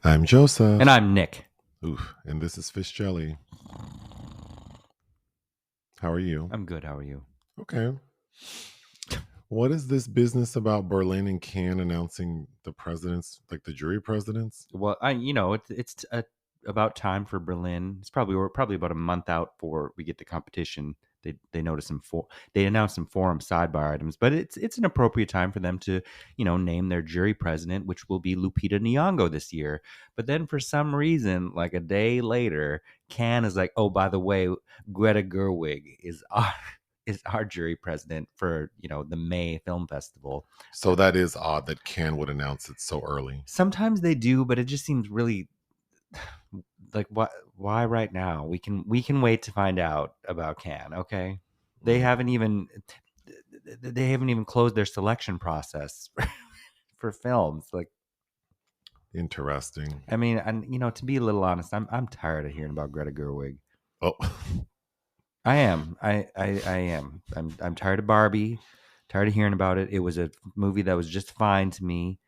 I'm Joseph. And I'm Nick. Oof, and this is Fish Jelly. How are you? I'm good. How are you? Okay. What is this business about Berlin and Cannes announcing the presidents, like the jury presidents? Well, it's about time for Berlin. We're probably about a month out before we get the competition. They announced some forum sidebar items, but it's an appropriate time for them to name their jury president, which will be Lupita Nyong'o this year. But then for some reason, like a day later, Cannes is like, oh, by the way, Greta Gerwig is our jury president for the May Film Festival. So that is odd that Cannes would announce it so early. Sometimes they do, but it just seems really like why right now? We can wait to find out about Cannes, okay? They haven't even closed their selection process for films. Like, Interesting. I mean, and to be a little honest, I'm tired of hearing about Greta Gerwig. Oh, I am. I am. I'm tired of Barbie. Tired of hearing about it. It was a movie that was just fine to me.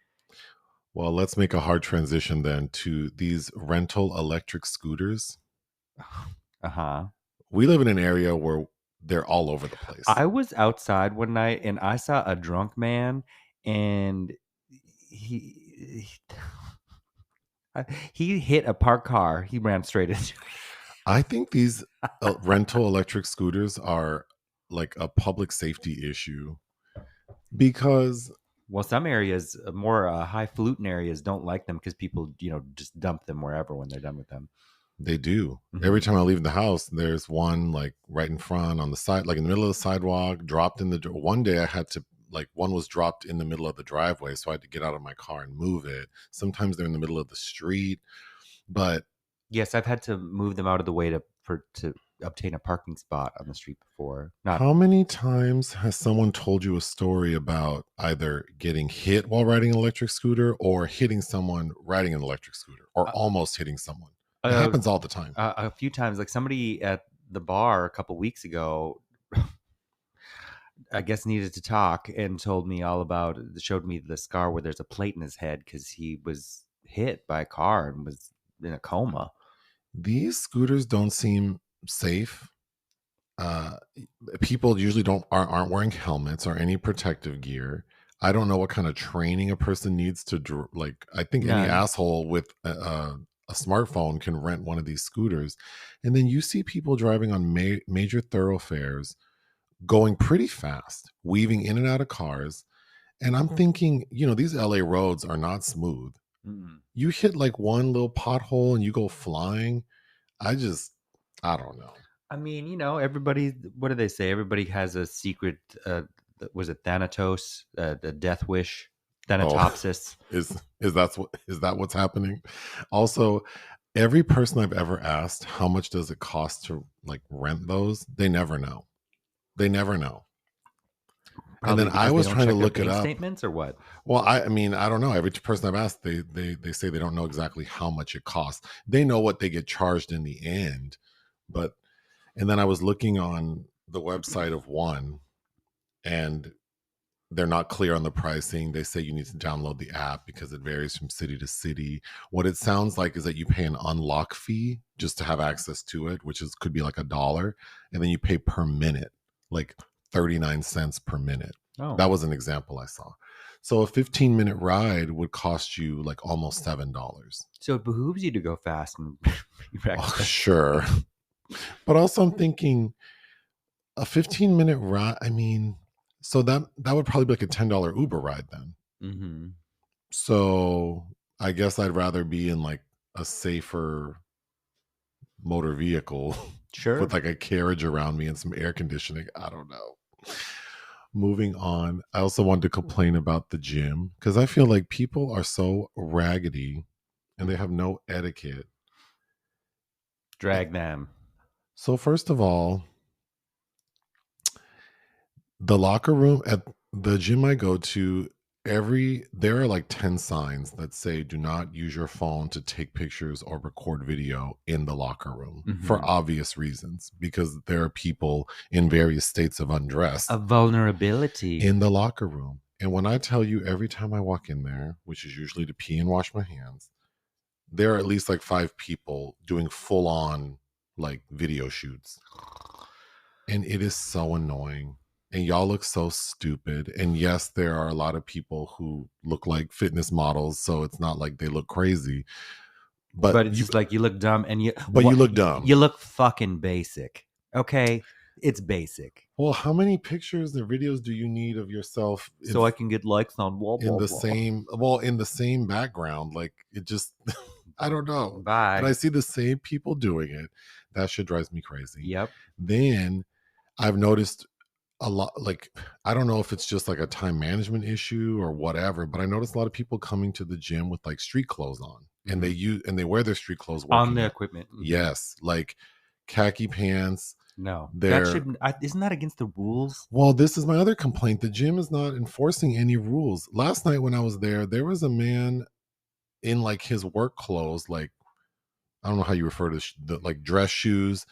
well, let's make a hard transition then to these rental electric scooters. Uh-huh. We live in an area where they're all over the place. I was outside one night and I saw a drunk man, and he hit a parked car. He ran straight into it. I think these rental electric scooters are like a public safety issue because Well, some areas, more highfalutin areas, don't like them because people, just dump them wherever when they're done with them. they do. Mhm. Every time I leave the house, there's one like right in front on the side, like in the middle of the sidewalk, dropped in the one day I had to one was dropped in the middle of the driveway, so I had to get out of my car and move it. Sometimes they're in the middle of the street, but Yes, I've had to move them out of the way to obtain a parking spot on the street before. how many times has someone told you a story about either getting hit while riding an electric scooter or hitting someone riding an electric scooter or almost hitting someone? It happens all the time. A few times, like somebody at the bar a couple weeks ago, I guess needed to talk and showed me the scar where there's a plate in his head because he was hit by a car and was in a coma. These scooters don't seem safe. People usually aren't wearing helmets or any protective gear. I don't know what kind of training a person needs to I think any asshole with a smartphone can rent one of these scooters. And then you see people driving on major thoroughfares going pretty fast, weaving in and out of cars. And I'm thinking, these LA roads are not smooth. Mm. You hit like one little pothole and you go flying. I don't know. I mean, everybody, what do they say? Everybody has a secret, was it Thanatos, the death wish, Thanatopsis? Oh, is that what's happening? Also, every person I've ever asked, how much does it cost to rent those? They never know. Probably and then I was trying to look it up. Statements or what? Well, I mean, I don't know. Every person I've asked, they say they don't know exactly how much it costs. They know what they get charged in the end, and then I was looking on the website of one, and they're not clear on the pricing. They say you need to download the app because it varies from city to city. What it sounds like is that you pay an unlock fee just to have access to it, which could be like $1, and then you pay per minute, like 39 cents per minute. Oh. That was an example I saw. So a 15-minute ride would cost you like almost $7. So it behooves you to go fast and sure. But also I'm thinking a 15-minute ride, I mean, so that would probably be like a $10 Uber ride then. Mm-hmm. So I guess I'd rather be in like a safer motor vehicle, sure, with like a carriage around me and some air conditioning. I don't know. Moving on, I also wanted to complain about the gym because I feel like people are so raggedy and they have no etiquette. Drag them. So first of all, the locker room at the gym I go to, there are like 10 signs that say do not use your phone to take pictures or record video in the locker room, for obvious reasons, because there are people in various states of undress, of vulnerability in the locker room. And when I tell you, every time I walk in there, which is usually to pee and wash my hands, there are at least like 5 people doing full on like video shoots. And it is so annoying. And y'all look so stupid. And yes, there are a lot of people who look like fitness models, so it's not like they look crazy. But it's just like you look dumb and But you look dumb. You look fucking basic. Okay? It's basic. Well, how many pictures or videos do you need of yourself So I can get likes on blah, blah, in the blah. in the same background? Like it just I don't know. Bye. And I see the same people doing it. That shit drives me crazy. Yep. Then I've noticed a lot, like I don't know if it's just like a time management issue or whatever, but I noticed a lot of people coming to the gym with like street clothes on, and they wear their street clothes working on the out. equipment. Yes, like khaki pants. No, They're, that should isn't that against the rules? well, this is my other complaint. The gym is not enforcing any rules. Last night when I was there was a man in like his work clothes, like I don't know how you refer to the like dress shoes,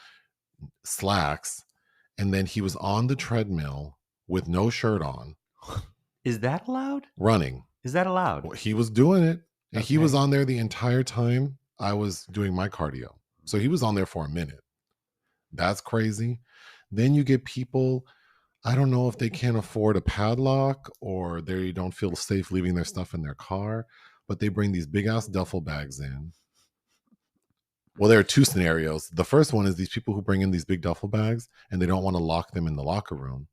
slacks, and then he was on the treadmill with no shirt on. Is that allowed? Running. Is that allowed? Well, he was doing it, and Okay. he was on there the entire time I was doing my cardio. So he was on there for a minute. That's crazy. Then you get people, I don't know if they can't afford a padlock or they don't feel safe leaving their stuff in their car, but they bring these big ass duffel bags in. Well, there are 2 scenarios. The first one is these people who bring in these big duffel bags and they don't want to lock them in the locker room.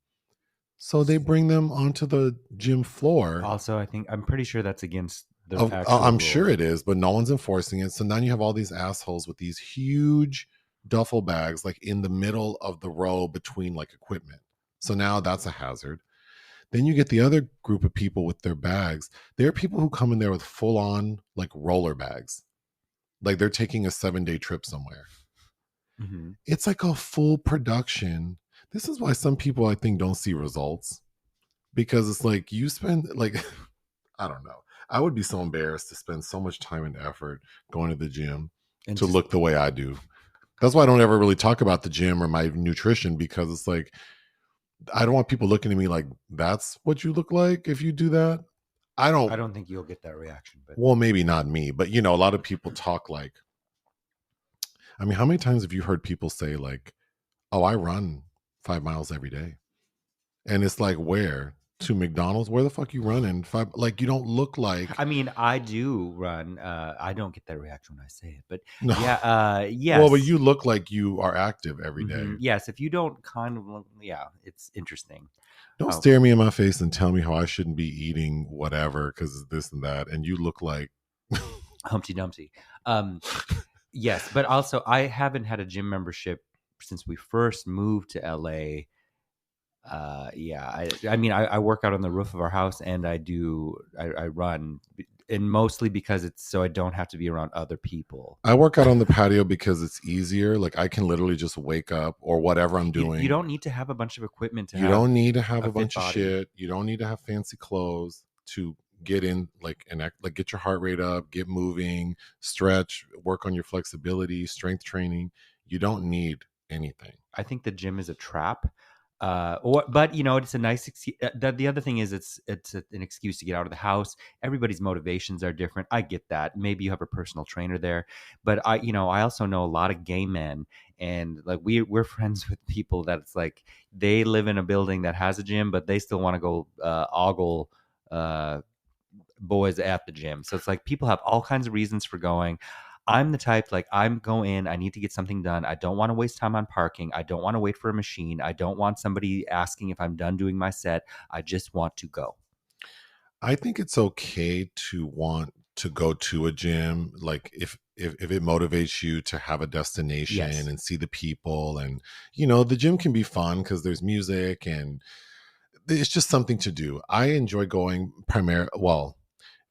So they bring them onto the gym floor. Also, I'm pretty sure that's against the I'm rules. sure it is, but no one's enforcing it. So now you have all these assholes with these huge duffel bags like in the middle of the row between like equipment. So now that's a hazard. Then you get the other group of people with their bags. There are people who come in there with full on like roller bags. Like they're taking a 7-day trip somewhere. Mm-hmm. It's like a full production. This is why some people I think don't see results, because it's like you spend like I don't know. I would be so embarrassed to spend so much time and effort going to the gym and to look the way I do. That's why I don't ever really talk about the gym or my nutrition, because it's like I don't want people looking at me like that's what you look like if you do that. I don't think you'll get that reaction. But well, maybe not me, but you know, a lot of people talk like, I mean, how many times have you heard people say like, "Oh, I run 5 miles every day," and it's like, where? To McDonald's? Where the fuck you running? Like you don't look like. I mean, I do run. I don't get that reaction when I say it, but No. yeah, yes. Well, but you look like you are active every day. Mm-hmm. Yes, if you don't kind of, yeah, it's interesting. Don't stare me in my face and tell me how I shouldn't be eating whatever because this and that, and you look like Humpty Dumpty. Yes, but also I haven't had a gym membership since we first moved to LA. Yeah, I mean, I work out on the roof of our house, and I run, and mostly because it's so I don't have to be around other people. I work out on the patio because it's easier. Like I can literally just wake up or whatever I'm doing. You don't need to have a bunch of equipment. You don't need to have a bunch of shit. You don't need to have fancy clothes to get in, like, and act, like get your heart rate up, get moving, stretch, work on your flexibility, strength training. You don't need anything. I think the gym is a trap. But you know, it's a nice excuse. The other thing is it's an excuse to get out of the house. Everybody's motivations are different. I get that. Maybe you have a personal trainer there, but I also know a lot of gay men, and like we're friends with people that it's like they live in a building that has a gym, but they still want to go ogle boys at the gym. So it's like people have all kinds of reasons for going. I'm the type, like, I'm going in, I need to get something done. I don't want to waste time on parking. I don't want to wait for a machine. I don't want somebody asking if I'm done doing my set. I just want to go. I think it's okay to want to go to a gym, like if it motivates you to have a destination and see the people, and you know, the gym can be fun because there's music and it's just something to do. I enjoy going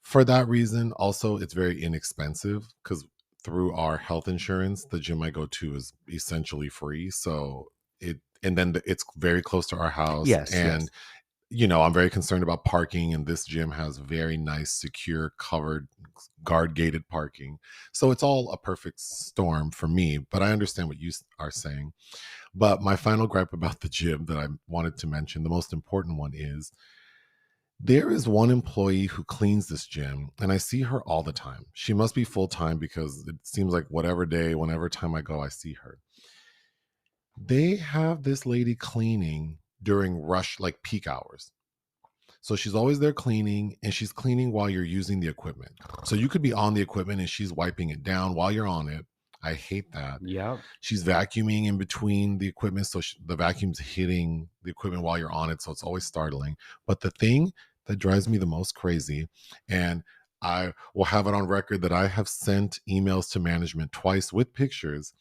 for that reason. Also, it's very inexpensive because through our health insurance, the gym I go to is essentially free. So it's very close to our house. Yes. You know, I'm very concerned about parking, and this gym has very nice, secure, covered, guard gated parking. So it's all a perfect storm for me, but I understand what you are saying. But my final gripe about the gym that I wanted to mention, the most important one, is There is one employee who cleans this gym, and I see her all the time. She must be full time because it seems like whatever day, whenever time I go, I see her. They have this lady cleaning during rush, like peak hours. So she's always there cleaning, and she's cleaning while you're using the equipment. So you could be on the equipment and she's wiping it down while you're on it. I hate that. Yeah. She's vacuuming in between the equipment. So the vacuum's hitting the equipment while you're on it. So it's always startling. But the thing that drives me the most crazy, and I will have it on record that I have sent emails to management twice with pictures,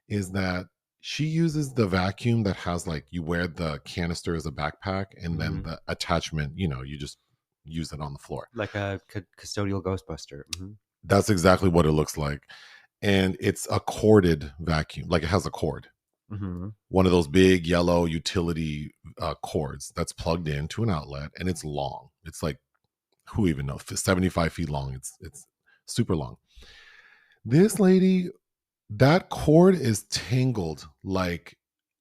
is that she uses the vacuum that has, like, you wear the canister as a backpack and then the attachment, you just use it on the floor. Like a custodial Ghostbuster. That's exactly what it looks like. And it's a corded vacuum, like it has a cord. One of those big yellow utility cords that's plugged into an outlet, and it's long. It's like, who even knows, 75 feet long. It's super long. This lady, that cord is tangled, like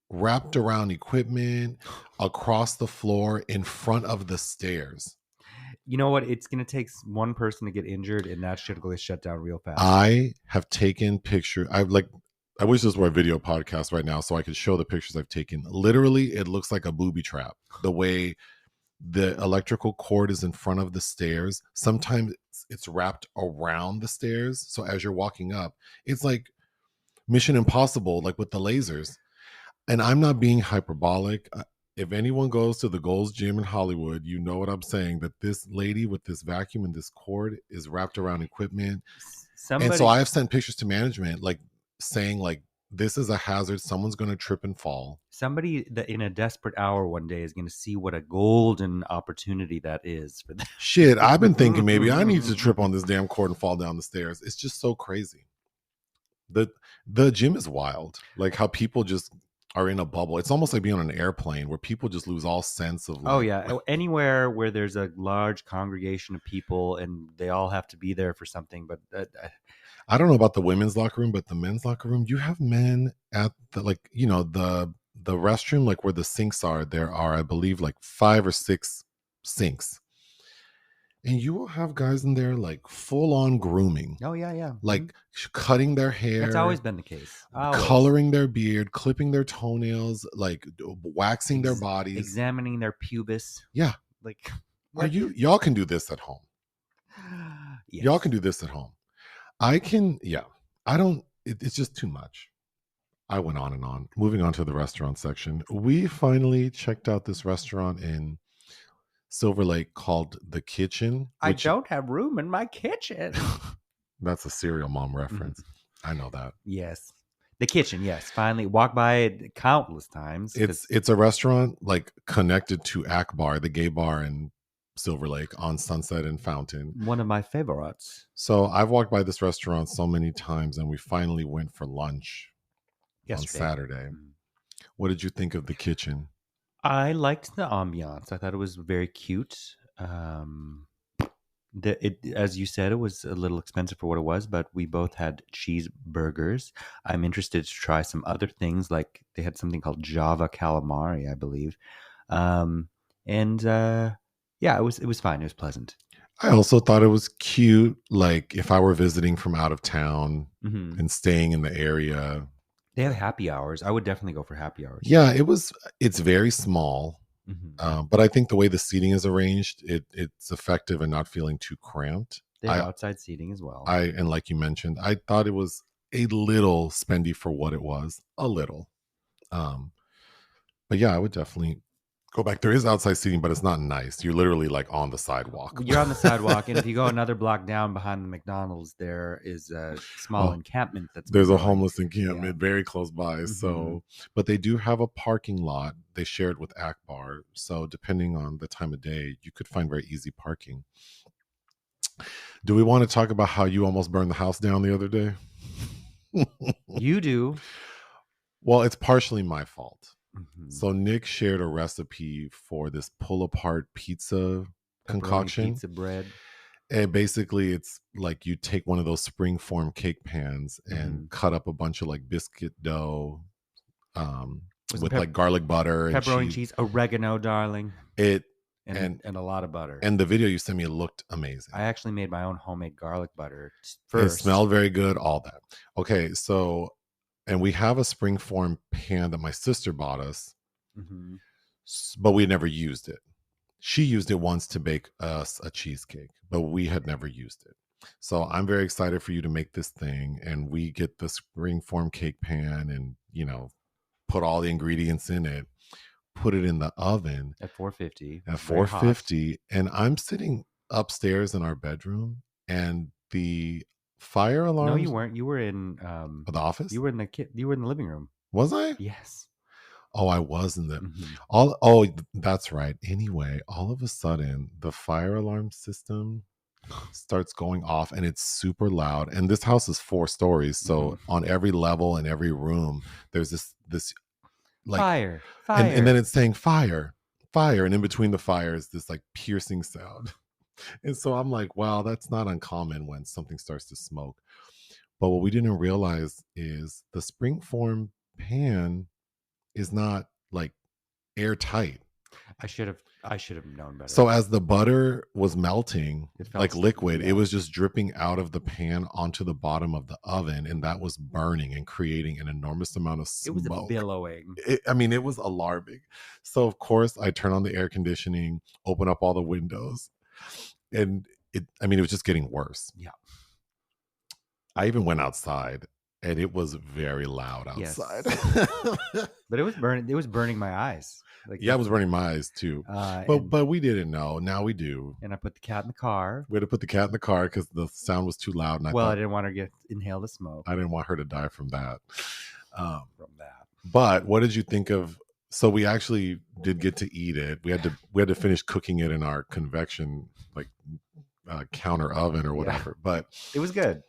wrapped around equipment, across the floor, in front of the stairs. You know what? It's going to take one person to get injured, and that shit will get shut down real fast. I have taken pictures. I wish this were a video podcast right now so I could show the pictures I've taken. Literally, it looks like a booby trap. The way the electrical cord is in front of the stairs. Sometimes it's wrapped around the stairs. So as you're walking up, it's like Mission Impossible, like with the lasers. And I'm not being hyperbolic. If anyone goes to the Gold's Gym in Hollywood, you know what I'm saying, that this lady with this vacuum and this cord is wrapped around equipment. And so I have sent pictures to management, like saying, like, this is a hazard. Someone's going to trip and fall. Somebody that in a desperate hour one day is going to see what a golden opportunity that is for them. Shit, I've been thinking maybe I need to trip on this damn cord and fall down the stairs. It's just so crazy. The gym is wild. Like how people just are in a bubble. It's almost like being on an airplane where people just lose all sense of, like, oh yeah, anywhere where there's a large congregation of people and they all have to be there for something. But I don't know about the women's locker room, but the men's locker room, you have men at the, like, the restroom, like where the sinks are. There are, I believe, like 5 or 6 sinks, and you will have guys in there like full on grooming. Oh yeah. Like cutting their hair. That's always been the case. Coloring their beard, clipping their toenails, like waxing their bodies, examining their pubis. Yeah. Like, y'all can do this at home. Yes. Y'all can do this at home. I can, yeah. I don't, it's just too much. I went on and on. Moving on to the restaurant section. We finally checked out this restaurant in Silver Lake called The Kitchen. I don't have room in my kitchen. That's a Serial Mom reference. I know that. Yes. The Kitchen, yes. Finally walked by it countless times. It's a restaurant like connected to Akbar, the gay bar in Silver Lake on Sunset and Fountain. One of my favorites. So I've walked by this restaurant so many times, and we finally went for lunch yesterday. On Saturday. What did you think of The Kitchen? I liked the ambiance. I thought it was very cute. As you said, it was a little expensive for what it was, but we both had cheeseburgers. I'm interested to try some other things, like they had something called Java calamari, I believe. Yeah, it was fine. It was pleasant. I also thought it was cute. Like if I were visiting from out of town and staying in the area. They have happy hours. I would definitely go for happy hours. Yeah, it's very small. But I think the way the seating is arranged, it's effective and not feeling too cramped. They have outside seating as well. And like you mentioned, I thought it was a little spendy for what it was. A little. But yeah, I would definitely go back. There is outside seating, but it's not nice. You're literally like on the sidewalk. You're on the sidewalk, and if you go another block down behind the McDonald's, there is a small encampment. There's a homeless encampment very close by. So, but they do have a parking lot. They share it with Akbar. So depending on the time of day, you could find very easy parking. Do we want to talk about how you almost burned the house down the other day? You do. Well, it's partially my fault. So Nick shared a recipe for this pull-apart pizza concoction. Pizza bread. And basically it's like you take one of those spring-form cake pans and cut up a bunch of like biscuit dough with like garlic butter and pepperoni cheese, oregano, darling. and and a lot of butter. and the video you sent me looked amazing. I actually made my own homemade garlic butter It first. smelled very good, all that. Okay, so and we have a springform pan that my sister bought us, Hmm. but we had never used it. She used it once to bake us a cheesecake, but we had never used it. So I'm very excited for you to make this thing, and we get the springform cake pan, and put all the ingredients in it, put it in the oven At 450, at very hot. 450, and I'm sitting upstairs in our bedroom, and the fire No, you alarms weren't. You were of the office. you were in the living room. Was I? Yes. Oh, I was in the Hmm. all. Oh, that's right. Anyway, all of a sudden, the fire alarm system starts going off, and it's super loud. And this house is 4 stories, Hmm. so on every level in every room, there's this like, Fire, and then fire. it's saying fire, fire, and in between the fires, this like piercing sound. And so I'm like, wow, that's not uncommon when something starts to smoke. But what we didn't realize is the springform pan is not like airtight. I should have known better. So as the butter was melting, It felt like liquid, it yeah. was just dripping out of the pan onto the bottom of the oven, and that was burning and creating an enormous amount of It was smoke. billowing. I mean, it was alarming. So of course, I turn on the air conditioning, open up all the windows, and I mean, it was just getting worse. Yeah. I even went outside, and it was very loud outside. Yes. But it was burning my eyes. Like Yeah, it was burning my eyes too. and But we didn't know. Now we do. I put the cat in the car. We had to put the cat in the car because the sound was too loud, and Well, I didn't want her to inhale the smoke I didn't want her to die from that. from that. But what did you think of? So we actually did get to eat it. We had to finish cooking it in our convection like counter oven or Yeah. whatever. But It was good.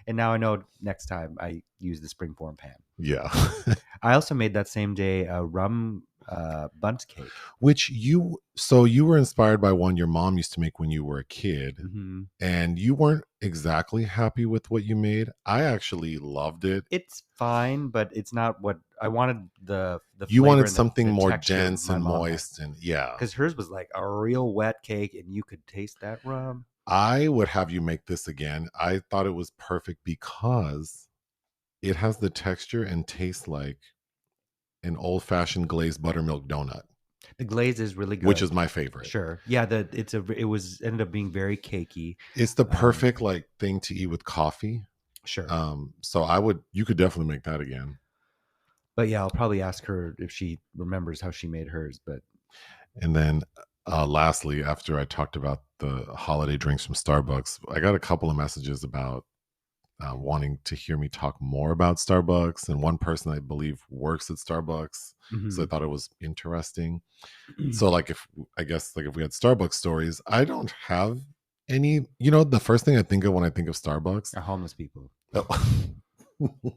And now I know next time I use the springform pan. yeah, I also made that same day a rum bundt cake. which you were inspired by one your mom used to make when you were a kid, Mm-hmm. and you weren't exactly happy with what you made. I actually loved it. It's fine, but it's not what I wanted. The You flavor wanted and something the more texture dense my and mom had. moist, and yeah. Because hers was like a real wet cake, and you could taste that rum. I would have you make this again. I thought it was perfect because it has the texture and taste like an old-fashioned glazed buttermilk donut, The glaze is really good, which is my favorite. Sure, yeah. It was ended up being very cakey. It's the perfect like thing to eat with coffee. Sure. So you could definitely make that again. But yeah, I'll probably ask her if she remembers how she made hers. But And then lastly, after I talked about the holiday drinks from Starbucks, I got a couple of messages about wanting to hear me talk more about Starbucks. And one person I believe works at Starbucks. So I thought it was interesting. So like if we had Starbucks stories, I don't have any. The first thing I think of when I think of Starbucks are homeless people. oh.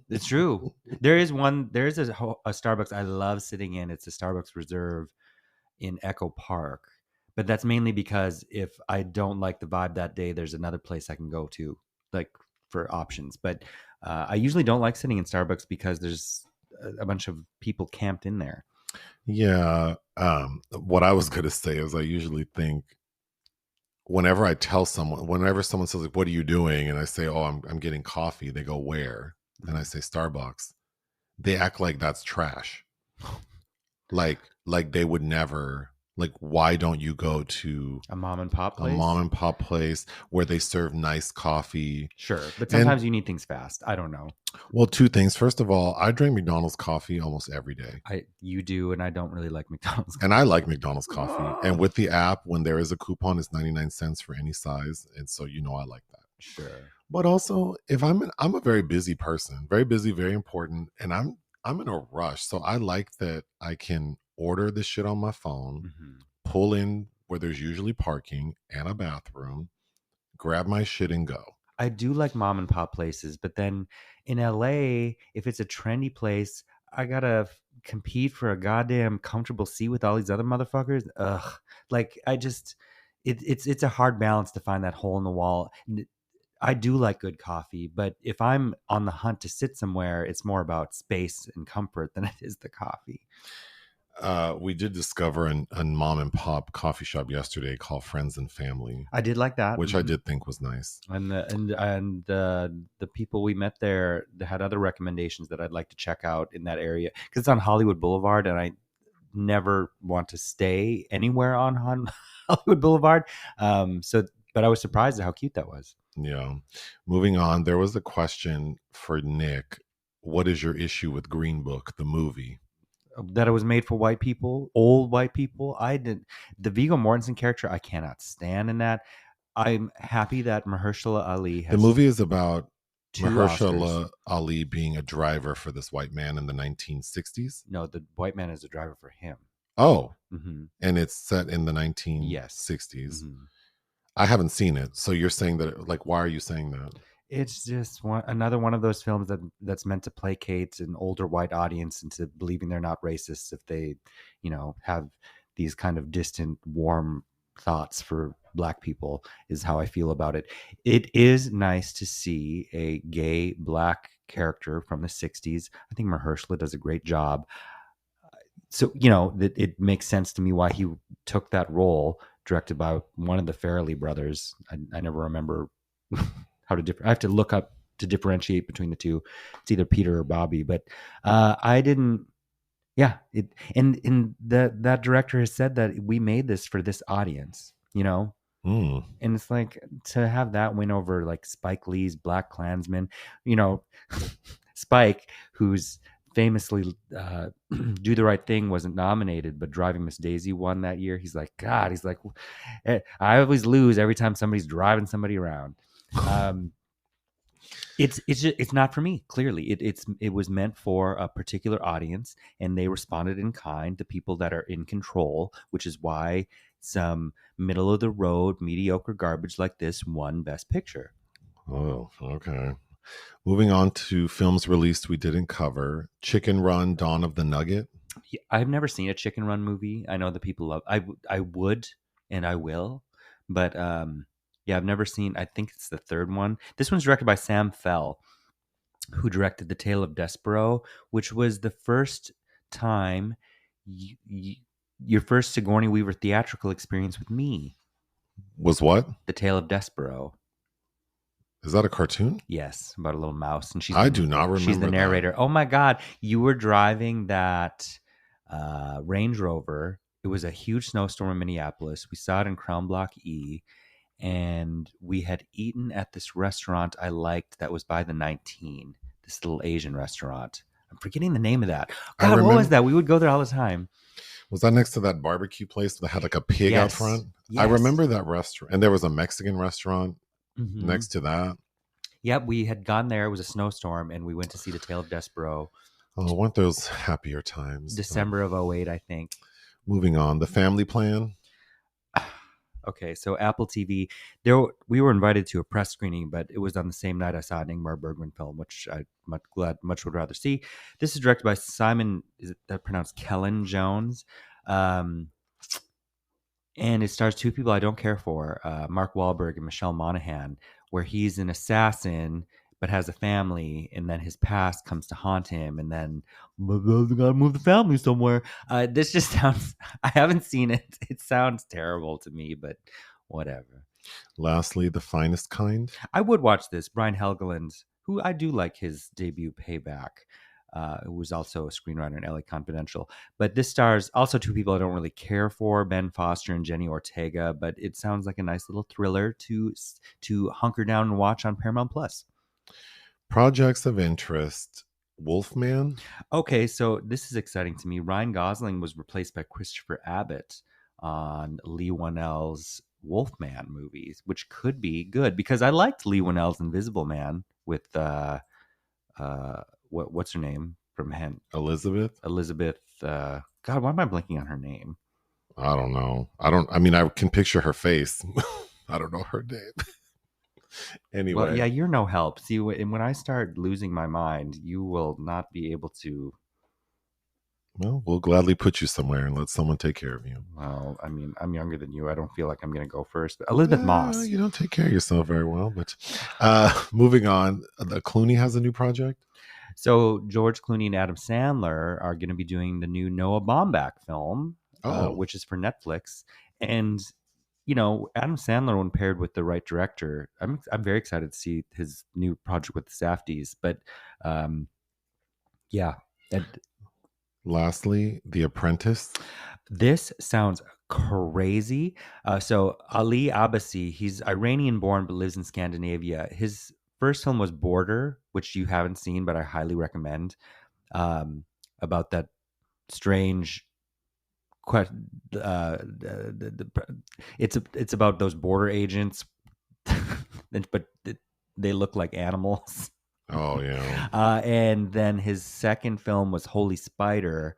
It's true. There is a Starbucks I love sitting in. It's a Starbucks Reserve in Echo Park. But that's mainly because if I don't like the vibe that day, there's another place I can go to, like for options. But I usually don't like sitting in Starbucks because there's a bunch of people camped in there. Yeah. What I was going to say is I usually think whenever someone says like, "What are you doing?" and I say, "Oh, I'm getting coffee," they go, "Where?" And I say, "Starbucks." They act like that's trash. Like they would never. Like, why don't you go to A mom and pop place? a mom and pop place where they serve nice coffee? Sure. But sometimes you need things fast. I don't know. Well, two things. First of all, I drink McDonald's coffee almost every day. You do, and I don't really like McDonald's coffee. And I like McDonald's coffee. And with the app, when there is a coupon, it's 99 cents for any size. And so I like that. Sure. But also, if I'm a very busy person, very busy, very important, and I'm in a rush. So I like that I can order this shit on my phone, pull in where there's usually parking and a bathroom, grab my shit and go. I do like mom and pop places, but then in LA, if it's a trendy place, I gotta compete for a goddamn comfortable seat with all these other motherfuckers. Ugh, like it's a hard balance to find that hole in the wall. I do like good coffee, but if I'm on the hunt to sit somewhere, it's more about space and comfort than it is the coffee. We did discover a mom and pop coffee shop yesterday called Friends and Family, I did like that. which I did think was nice. And the people we met there had other recommendations that I'd like to check out in that area because it's on Hollywood Boulevard, and I never want to stay anywhere on Hollywood Boulevard. But I was surprised at how cute that was. Yeah. Moving on, there was a question for Nick. What is your issue with Green Book, the movie? That it was made for white people, old white people. I didn't. The Viggo Mortensen character, I cannot stand in that. I'm happy that Mahershala Ali The has movie is about 2 Oscars. Mahershala Ali being a driver for this white man in the 1960s. No, the white man is a driver for him. Oh, Hmm. and it's set in the Yes. 1960s. Hmm. I haven't seen it. So you're saying that, like, why are you saying that? It's just another one of those films that's meant to placate an older white audience into believing they're not racist if they, have these kind of distant, warm thoughts for black people. Is how I feel about it. It is nice to see a gay black character from the '60s. I think Mahershala does a great job. So it makes sense to me why he took that role, directed by one of the Farrelly brothers. I never remember how to I have to look up to differentiate between the two. It's either Peter or Bobby, but I didn't. Yeah, and that director has said that we made this for this audience, Mm. and it's like to have that win over like Spike Lee's Black Klansman, you know, Spike, who's famously Do the Right Thing wasn't nominated, but Driving Miss Daisy won that year. He's like, God, he's like, I always lose every time somebody's driving somebody around. It's not for me. Clearly, it was meant for a particular audience, and they responded in kind to people that are in control, which is why some middle of the road mediocre garbage like this won Best Picture. Oh, okay. Moving on to films released we didn't cover. Chicken Run, Dawn of the Nugget. I've never seen a Chicken Run movie. I know that people love. I would and I will, but yeah, I've never seen. I think it's the third one. This one's directed by Sam Fell, who directed The Tale of Despero, which was the first time your first Sigourney Weaver theatrical experience with me. Was what? The Tale of Despero. Is that a cartoon? Yes, about a little mouse, and I do not remember. She's the narrator. That. Oh my God, you were driving that Range Rover. It was a huge snowstorm in Minneapolis. We saw it in Crown Block E, and we had eaten at this restaurant I liked that was by the 19. This little Asian restaurant. I'm forgetting the name of that. God, what was that? We would go there all the time. Was that next to that barbecue place that had like a pig out front? Yes. I remember that restaurant. And there was a Mexican restaurant next to that. Yep, we had gone there. It was a snowstorm, and we went to see The Tale of Despero. Oh, weren't those happier times? December of 2008, I think. Moving on. The Family Plan. Okay, so Apple TV. We were invited to a press screening, but it was on the same night I saw an Ingmar Bergman film, which I much would rather see. This is directed by Simon. Is that pronounced Kellen Jones? And it stars two people I don't care for: Mark Wahlberg and Michelle Monaghan, where he's an assassin but has a family, and then his past comes to haunt him, and then we gotta move the family somewhere. This just sounds. I haven't seen it. It sounds terrible to me, but whatever. Lastly, The Finest Kind. I would watch this. Brian Helgeland, who I do like his debut, Payback. Who was also a screenwriter in LA Confidential. But this stars also two people I don't really care for, Ben Foster and Jenny Ortega, but it sounds like a nice little thriller to hunker down and watch on Paramount Plus. Projects of interest. Wolfman. Okay, so this is exciting to me. Ryan Gosling was replaced by Christopher Abbott on Lee Whannell's Wolfman movies, which could be good because I liked Lee Whannell's Invisible Man with what's her name from Hen? Elizabeth. God, why am I blanking on her name? I don't know. I mean, I can picture her face. I don't know her name. Anyway. Well, yeah, you're no help. See, when I start losing my mind, you will not be able to. Well, we'll gladly put you somewhere and let someone take care of you. Well, I mean, I'm younger than you. I don't feel like I'm going to go first. But Elizabeth Moss. You don't take care of yourself very well. But moving on, Clooney has a new project. So George Clooney and Adam Sandler are going to be doing the new Noah Baumbach film, Oh, which is for Netflix. And Adam Sandler, when paired with the right director, I'm very excited to see his new project with the Safdies. But um, yeah, and lastly, The Apprentice. this sounds crazy. So Ali Abbasi, he's Iranian born but lives in Scandinavia. His first film was Border, which you haven't seen, but I highly recommend. About that strange it's about those border agents, but they look like animals. Oh yeah. And then his second film was Holy Spider,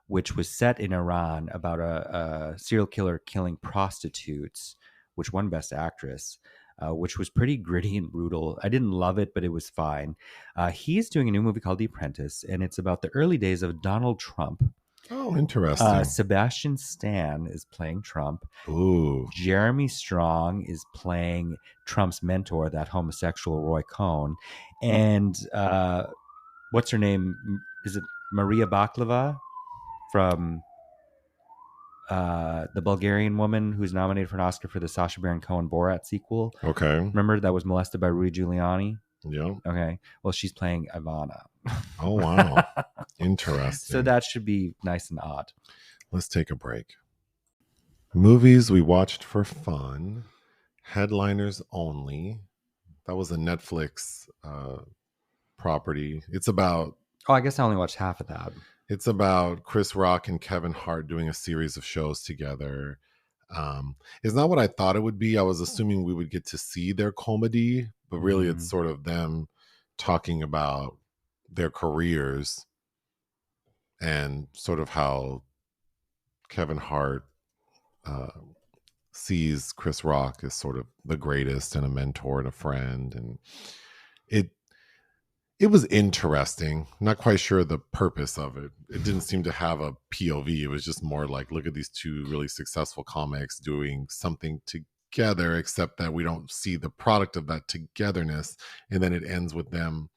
which was set in Iran about a serial killer killing prostitutes, which won Best Actress, which was pretty gritty and brutal. I didn't love it, but it was fine. He's doing a new movie called The Apprentice, and it's about the early days of Donald Trump. Oh, interesting. Sebastian Stan is playing Trump. Ooh. Jeremy Strong is playing Trump's mentor, that homosexual Roy Cohn. And what's her name? Is it Maria Baklava from the Bulgarian woman who's nominated for an Oscar for the Sacha Baron Cohen Borat sequel? Okay. Remember that was molested by Rudy Giuliani? Yeah. Okay. Well, she's playing Ivana. Oh wow. Interesting. So that should be nice and odd. Let's take a break. Movies we watched for fun. Headliners only. That was a Netflix property. It's about Oh, I guess I only watched half of that. It's about Chris Rock and Kevin Hart doing a series of shows together. It's not what I thought it would be. I was assuming we would get to see their comedy, but really it's sort of them talking about their careers and sort of how Kevin Hart sees Chris Rock as sort of the greatest and a mentor and a friend. And it was interesting. Not quite sure the purpose of it. It didn't seem to have a POV. It was just more like, look at these two really successful comics doing something together, except that we don't see the product of that togetherness. And then it ends with them,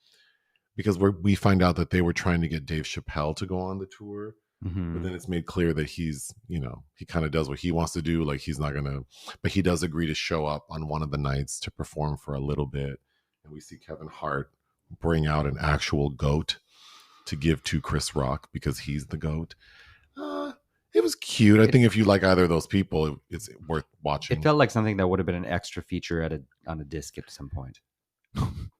because we find out that they were trying to get Dave Chappelle to go on the tour. But then it's made clear that he's, he kind of does what he wants to do. Like he's not going to, but he does agree to show up on one of the nights to perform for a little bit. And we see Kevin Hart bring out an actual goat to give to Chris Rock because he's the goat. It was cute. I think if you like either of those people, it's worth watching. It felt like something that would have been an extra feature on a disc at some point.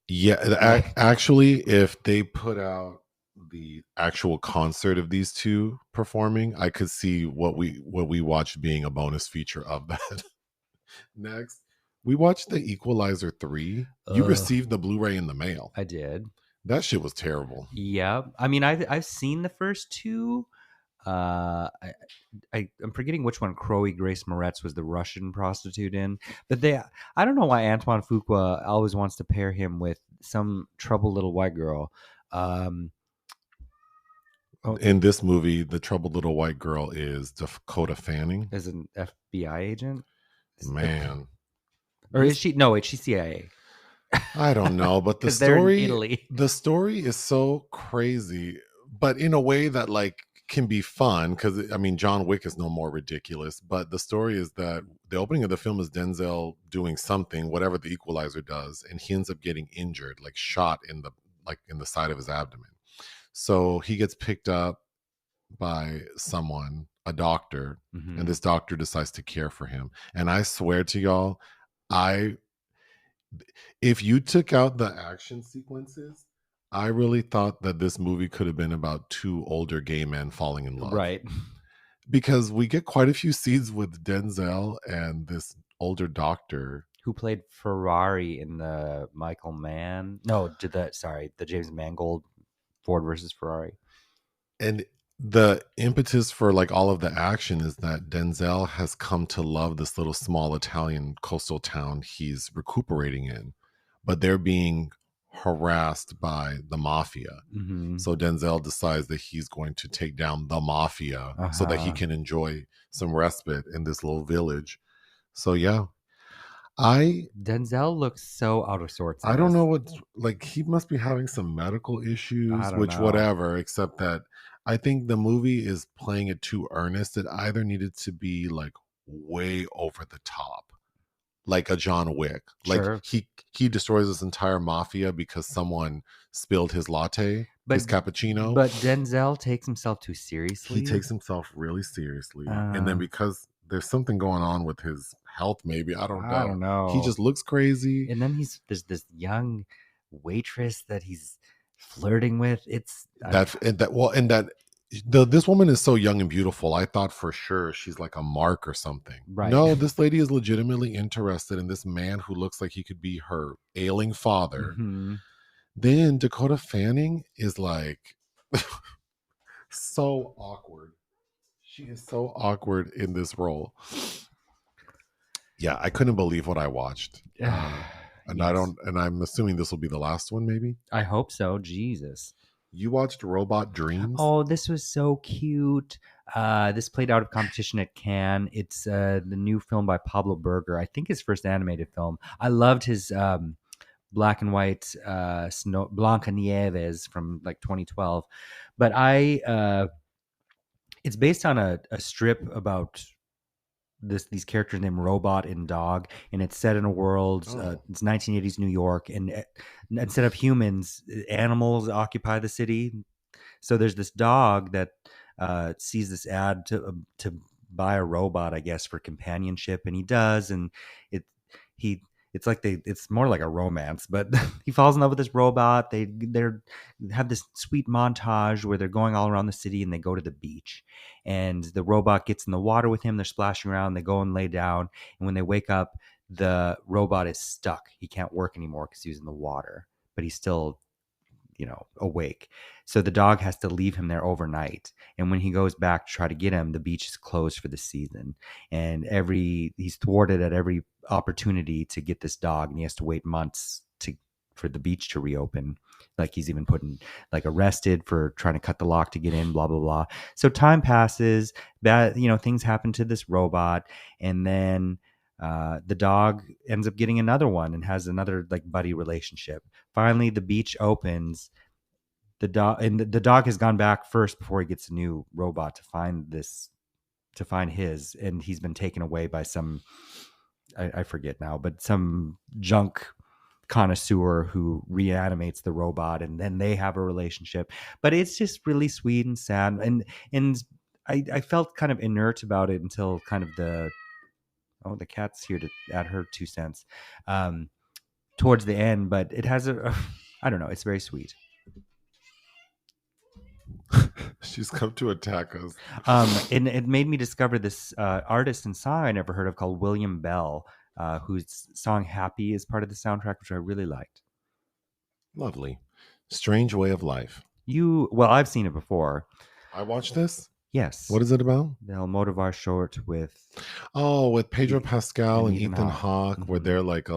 Yeah, actually, if they put out the actual concert of these two performing, I could see what we watched being a bonus feature of that. Next, we watched The Equalizer 3. You received the Blu-ray in the mail. I did. That shit was terrible. Yeah. I mean, I've seen the first two. I'm forgetting which one Chloe Grace Moretz was the Russian prostitute in. But I don't know why Antoine Fuqua always wants to pair him with some troubled little white girl. In this movie, the troubled little white girl is Dakota Fanning. As an FBI agent? Man. Or is she? No, wait, she's CIA. I don't know, but the story is so crazy, but in a way that like can be fun, because I mean John Wick is no more ridiculous, but the story is that the opening of the film is Denzel doing something, whatever the Equalizer does, and he ends up getting injured, like shot in the side of his abdomen. So he gets picked up by someone, a doctor, and this doctor decides to care for him. And I swear to y'all, if you took out the action sequences, I really thought that this movie could have been about two older gay men falling in love. Right. Because we get quite a few scenes with Denzel and this older doctor. Who played Ferrari in the Michael Mann? No, the James Mangold Ford versus Ferrari. And the impetus for like all of the action is that Denzel has come to love this little small Italian coastal town he's recuperating in, but they're being harassed by the mafia. So Denzel decides that he's going to take down the mafia so that he can enjoy some respite in this little village. So yeah, I Denzel looks so out of sorts in I don't this. know what, like, he must be having some medical I issues, don't which know. whatever, except that I think the movie is playing it too earnest. It either needed to be like way over the top, like a John Wick. Like Sure. he destroys this entire mafia because someone spilled his latte, But his cappuccino. but Denzel takes himself too He seriously. takes himself really seriously. And then Uh, because there's something going on with his health, maybe, I don't I don't know. He know. just looks crazy. And then there's this young waitress that he's flirting with. This woman is so young and beautiful. I thought for sure she's like a mark or something. Right. No, this lady is legitimately interested in this man who looks like he could be her ailing father. Hmm. Then Dakota Fanning is like so awkward. She is so awkward in this role. Yeah, I couldn't believe what I watched. And I Yes. don't, and I'm assuming this will be the last one, maybe. I hope so. Jesus. You watched Robot Dreams? Oh, this was so cute. This played out of competition at Cannes. It's the new film by Pablo Berger. I think his first animated film. I loved his black and white Blanca Nieves from like 2012. But it's based on a strip about these characters named Robot and Dog, and it's set in a world. Oh, It's 1980s New York, and instead of humans, animals occupy the city. So there's this dog that sees this ad to buy a robot, I guess, for companionship, and he does, and it he it's like it's more like a romance, but he falls in love with this robot. They have this sweet montage where they're going all around the city and they go to the beach, and the robot gets in the water with him. They're splashing around. They go and lay down, and when they wake up, the robot is stuck. He can't work anymore because he was in the water, but he's still awake. So the dog has to leave him there overnight. And when he goes back to try to get him, the beach is closed for the season. And he's thwarted at every opportunity to get this dog, and he has to wait months for the beach to reopen. Like he's even like arrested for trying to cut the lock to get in, blah blah blah. So time passes, bad things happen to this robot, and then the dog ends up getting another one and has another like buddy relationship. Finally, the beach opens. The dog has gone back first before he gets a new robot to find his, and he's been taken away by some I forget now, but some junk connoisseur who reanimates the robot, and then they have a relationship. But it's just really sweet and sad, and I felt kind of inert about it until kind of the cat's here to add her 2 cents towards the end. But it has I don't know, it's very sweet. she's come to attack us. And it made me discover this artist and song I never heard of called William Bell, whose song "Happy" is part of the soundtrack, which I really liked. Lovely. Strange Way of Life. Well, I've seen it before. I watched this. Yes, What is it about? the Almodovar short with Oh, with Pedro E- Pascal and Ethan Ethan Hawke. Hawke, where Hmm. they're like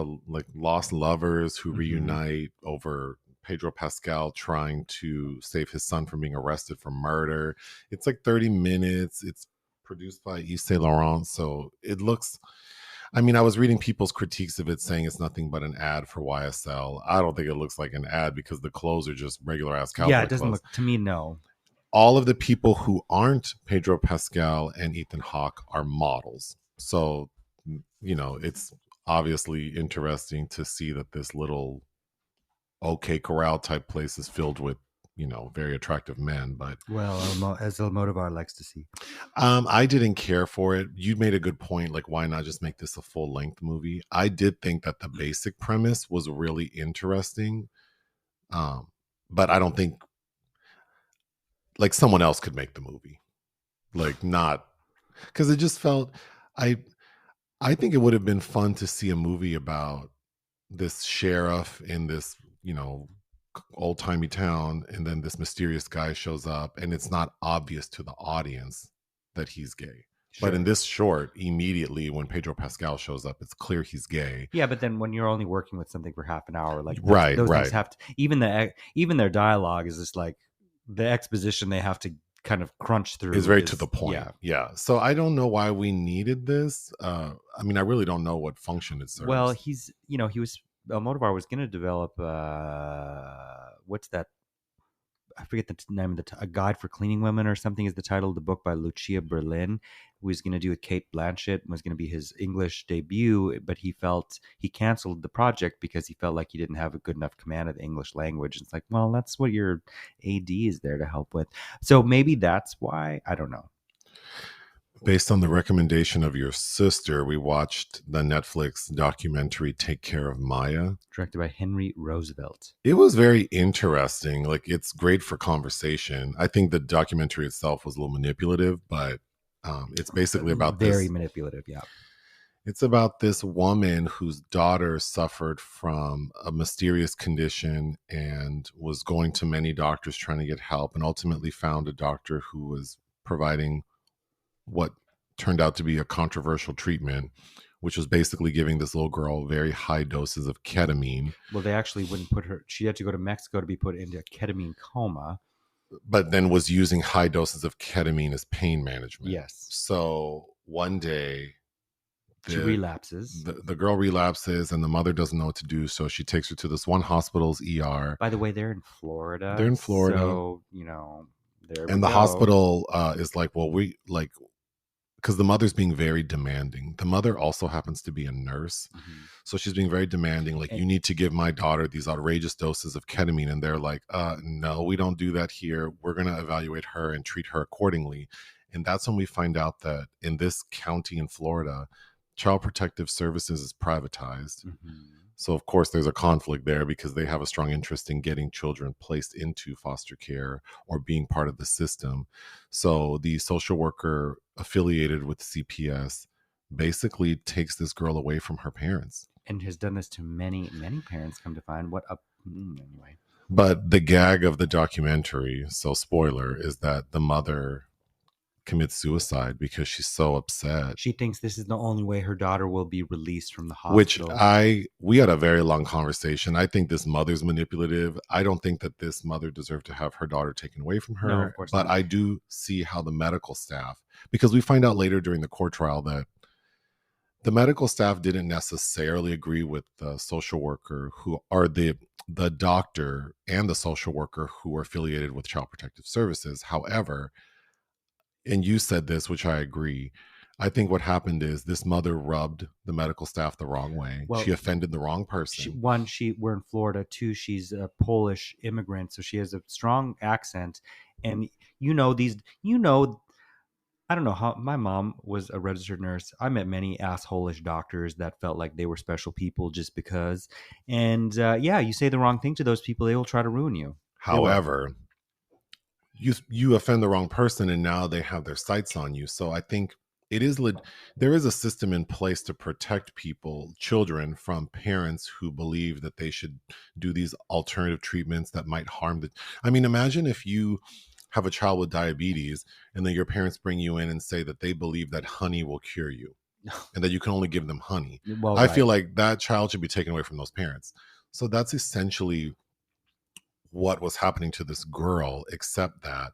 lost lovers who Hmm. reunite over Pedro Pascal trying to save his son from being arrested for murder. It's like 30 minutes. It's produced by Yves Saint Laurent, so it looks. I mean, I was reading people's critiques of it saying it's nothing but an ad for YSL. I don't think it looks like an ad because the clothes are just regular ass Yeah, cowboy it doesn't clothes. look to me. No. All of the people who aren't Pedro Pascal and Ethan Hawke are models. So, it's obviously interesting to see that this little OK Corral type place is filled with, very attractive men. But Well, as Almodovar likes to see. I didn't care for it. You made a good point. Like, why not just make this a full length movie? I did think that the basic premise was really interesting. Um, but I don't think like someone else could make the movie. Like, not because it just felt I I think it would have been fun to see a movie about this sheriff in this, old timey town, and then this mysterious guy shows up, and it's not obvious to the audience that he's gay. But in Sure. this short, immediately when Pedro Pascal shows up, it's clear he's gay. Yeah, but then when you're only working with something for half an hour, like Right, those things right. have to even their dialogue is just like the exposition they have to kind of crunch Is through very to the is point. Yeah. So I don't know why we needed this. I mean, I really don't know what function it Well, serves. he was Almodovar was going to develop what's that? I forget the name of A Guide for Cleaning Women or something is the title of the book by Lucia Berlin, who was going to do with Kate Blanchett, was going to be his English debut, but he canceled the project because he felt like he didn't have a good enough command of the English language. It's like, well, that's what your AD is there to help with. So maybe that's why. I don't know. Based on the recommendation of your sister, we watched the Netflix documentary Take Care of Maya. Directed by Henry Roosevelt. It was very interesting. Like, it's great for conversation. I think the documentary itself was a little manipulative, but it's basically about Very this. manipulative, yeah. It's about this woman whose daughter suffered from a mysterious condition and was going to many doctors trying to get help, and ultimately found a doctor who was providing what turned out to be a controversial treatment, which was basically giving this little girl very high doses of ketamine. Well, they actually wouldn't put her. She had to go to Mexico to be put into a ketamine coma. But then was using high doses of ketamine as pain management. Yes. So one day, she relapses. The girl relapses, and the mother doesn't know what to do. So she takes her to this one hospital's ER. By the way, they're in Florida. They're in Florida. So, there we go. And the hospital is like, well, because the mother's being very demanding. The mother also happens to be a nurse. Mm-hmm. So she's being very demanding. Like, you need to give my daughter these outrageous doses of ketamine. And they're like, no, we don't do that here. We're going to evaluate her and treat her accordingly. And that's when we find out that in this county in Florida, Child Protective Services is privatized. Mm-hmm. So, of course, there's a conflict there because they have a strong interest in getting children placed into foster care or being part of the system. So the social worker affiliated with CPS basically takes this girl away from her parents. And has done this to many, many parents, come to find. Anyway. But the gag of the documentary, so spoiler, is that the mother commits suicide because she's so upset. She thinks this is the only way her daughter will be released from the hospital. We had a very long conversation. I think this mother's manipulative. I don't think that this mother deserved to have her daughter taken away from her. No, of course but not. I do see how the medical staff, because we find out later during the court trial that the medical staff didn't necessarily agree with the social worker the doctor and the social worker who were affiliated with Child Protective Services. However, and you said this, which I agree, I think what happened is this mother rubbed the medical staff the wrong way. Well, she offended the wrong person. We're in Florida. Two, she's a Polish immigrant, so she has a strong accent. And I don't know how, my mom was a registered nurse. I met many asshole-ish doctors that felt like they were special people just because. And you say the wrong thing to those people, they will try to ruin you. However, you offend the wrong person, and now they have their sights on you. So I think there is a system in place to protect children from parents who believe that they should do these alternative treatments that might harm I mean, imagine if you have a child with diabetes and then your parents bring you in and say that they believe that honey will cure you and that you can only give them honey. Well, I feel like that child should be taken away from those parents. So that's essentially what was happening to this girl, except that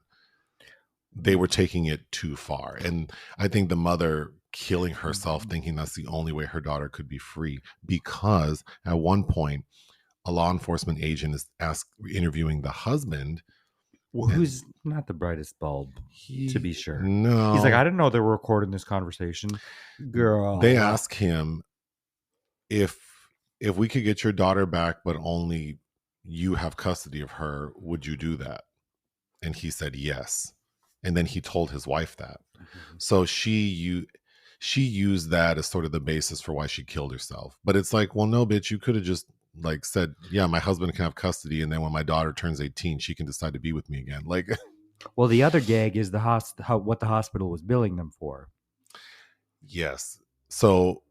they were taking it too far. And I think the mother killing herself thinking that's the only way her daughter could be free, because at one point a law enforcement agent is interviewing the husband, who's not the brightest bulb, to be sure. No, he's like, I didn't know they were recording this conversation. Girl, they ask him if we could get your daughter back but only you have custody of her, would you do that? And he said yes. And then he told his wife that. Mm-hmm. So she used that as sort of the basis for why she killed herself. But it's like, well, no, bitch, you could have just like said, yeah, my husband can have custody, and then when my daughter turns 18, she can decide to be with me again. Like, well, the other gag is what the hospital was billing them for. Yes. So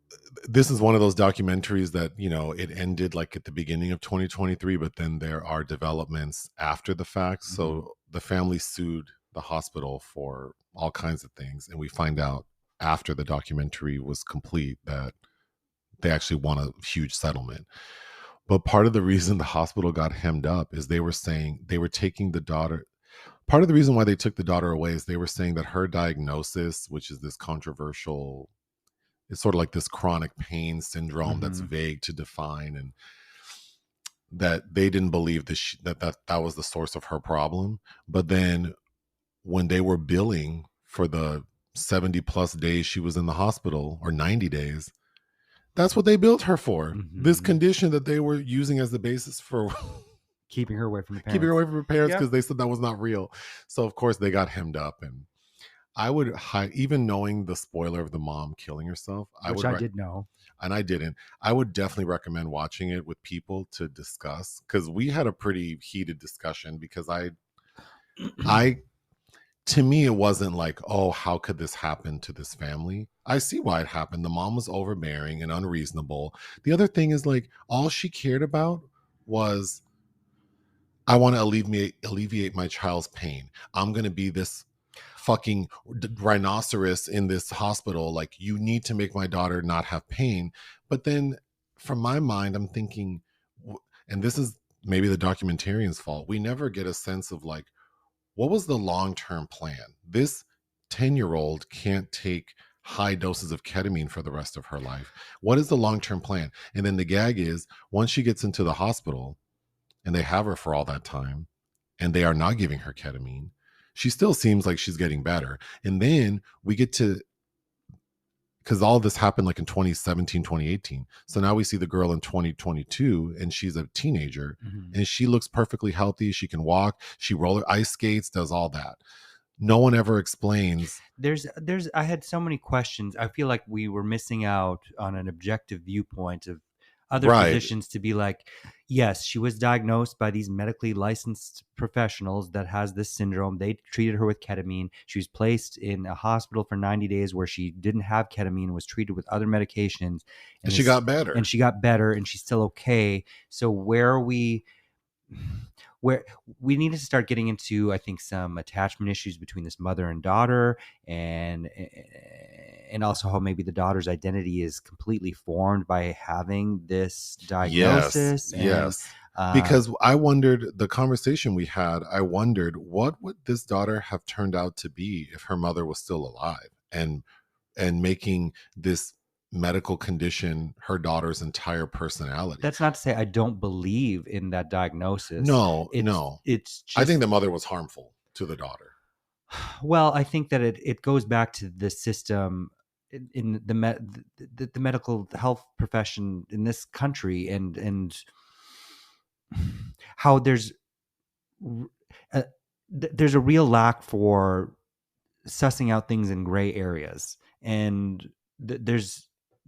this is one of those documentaries that, it ended like at the beginning of 2023, but then there are developments after the fact. Mm-hmm. So the family sued the hospital for all kinds of things. And we find out after the documentary was complete that they actually won a huge settlement. But part of the reason the hospital got hemmed up is they were saying they were taking the daughter. Part of the reason why they took the daughter away is they were saying that her diagnosis, which is this controversial, it's sort of like this chronic pain syndrome that's Mm-hmm. vague to define, and that they didn't believe that was the source of her problem. But then when they were billing for the 70 plus days she was in the hospital, or 90 days, that's what they billed her for. This Mm-hmm. condition that they were using as the basis for Keeping her away from the keeping her parents. away from her parents, Yep. because they said that was not real. So of course they got hemmed up. And I would even knowing the spoiler of the mom killing herself, Which I did know. and I didn't. I would definitely recommend watching it with people to discuss, because we had a pretty heated discussion, because I to me it wasn't like, oh, how could this happen to this family? I see why it happened. The mom was overbearing and unreasonable. The other thing is, like, all she cared about was, I want to alleviate my child's pain. I'm going to be this fucking rhinoceros in this hospital. Like, you need to make my daughter not have pain. But then from my mind, I'm thinking, and this is maybe the documentarian's fault, we never get a sense of, like, what was the long-term plan? This 10-year-old can't take high doses of ketamine for the rest of her life. What is the long-term plan? And then the gag is, once she gets into the hospital and they have her for all that time and they are not giving her ketamine, she still seems like she's getting better. And then we get to, because all this happened like in 2017, 2018. So now we see the girl in 2022 and she's a teenager Mm-hmm. and she looks perfectly healthy. She can walk, she roller ice skates, does all that. No one ever explains. There's I had so many questions. I feel like we were missing out on an objective viewpoint of other Right. physicians to be like, yes, she was diagnosed by these medically licensed professionals that has this syndrome. They treated her with ketamine. She was placed in a hospital for 90 days where she didn't have ketamine, was treated with other medications, And and she this got better. and she got better and she's still okay. So where are we, where we need to start getting into, I think, some attachment issues between this mother and daughter, and also how maybe the daughter's identity is completely formed by having this Yes. diagnosis. And Yes. uh, Because I wondered, the conversation we had, I wondered, what would this daughter have turned out to be if her mother was still alive, and making this medical condition her daughter's entire personality. that's not to say I don't believe in that diagnosis. No, it's no. it's I think just, the mother was harmful to the daughter. well, I think that it goes back to the system in the medical health profession in this country, and how uh, there's a real lack for sussing out things in gray areas, and there's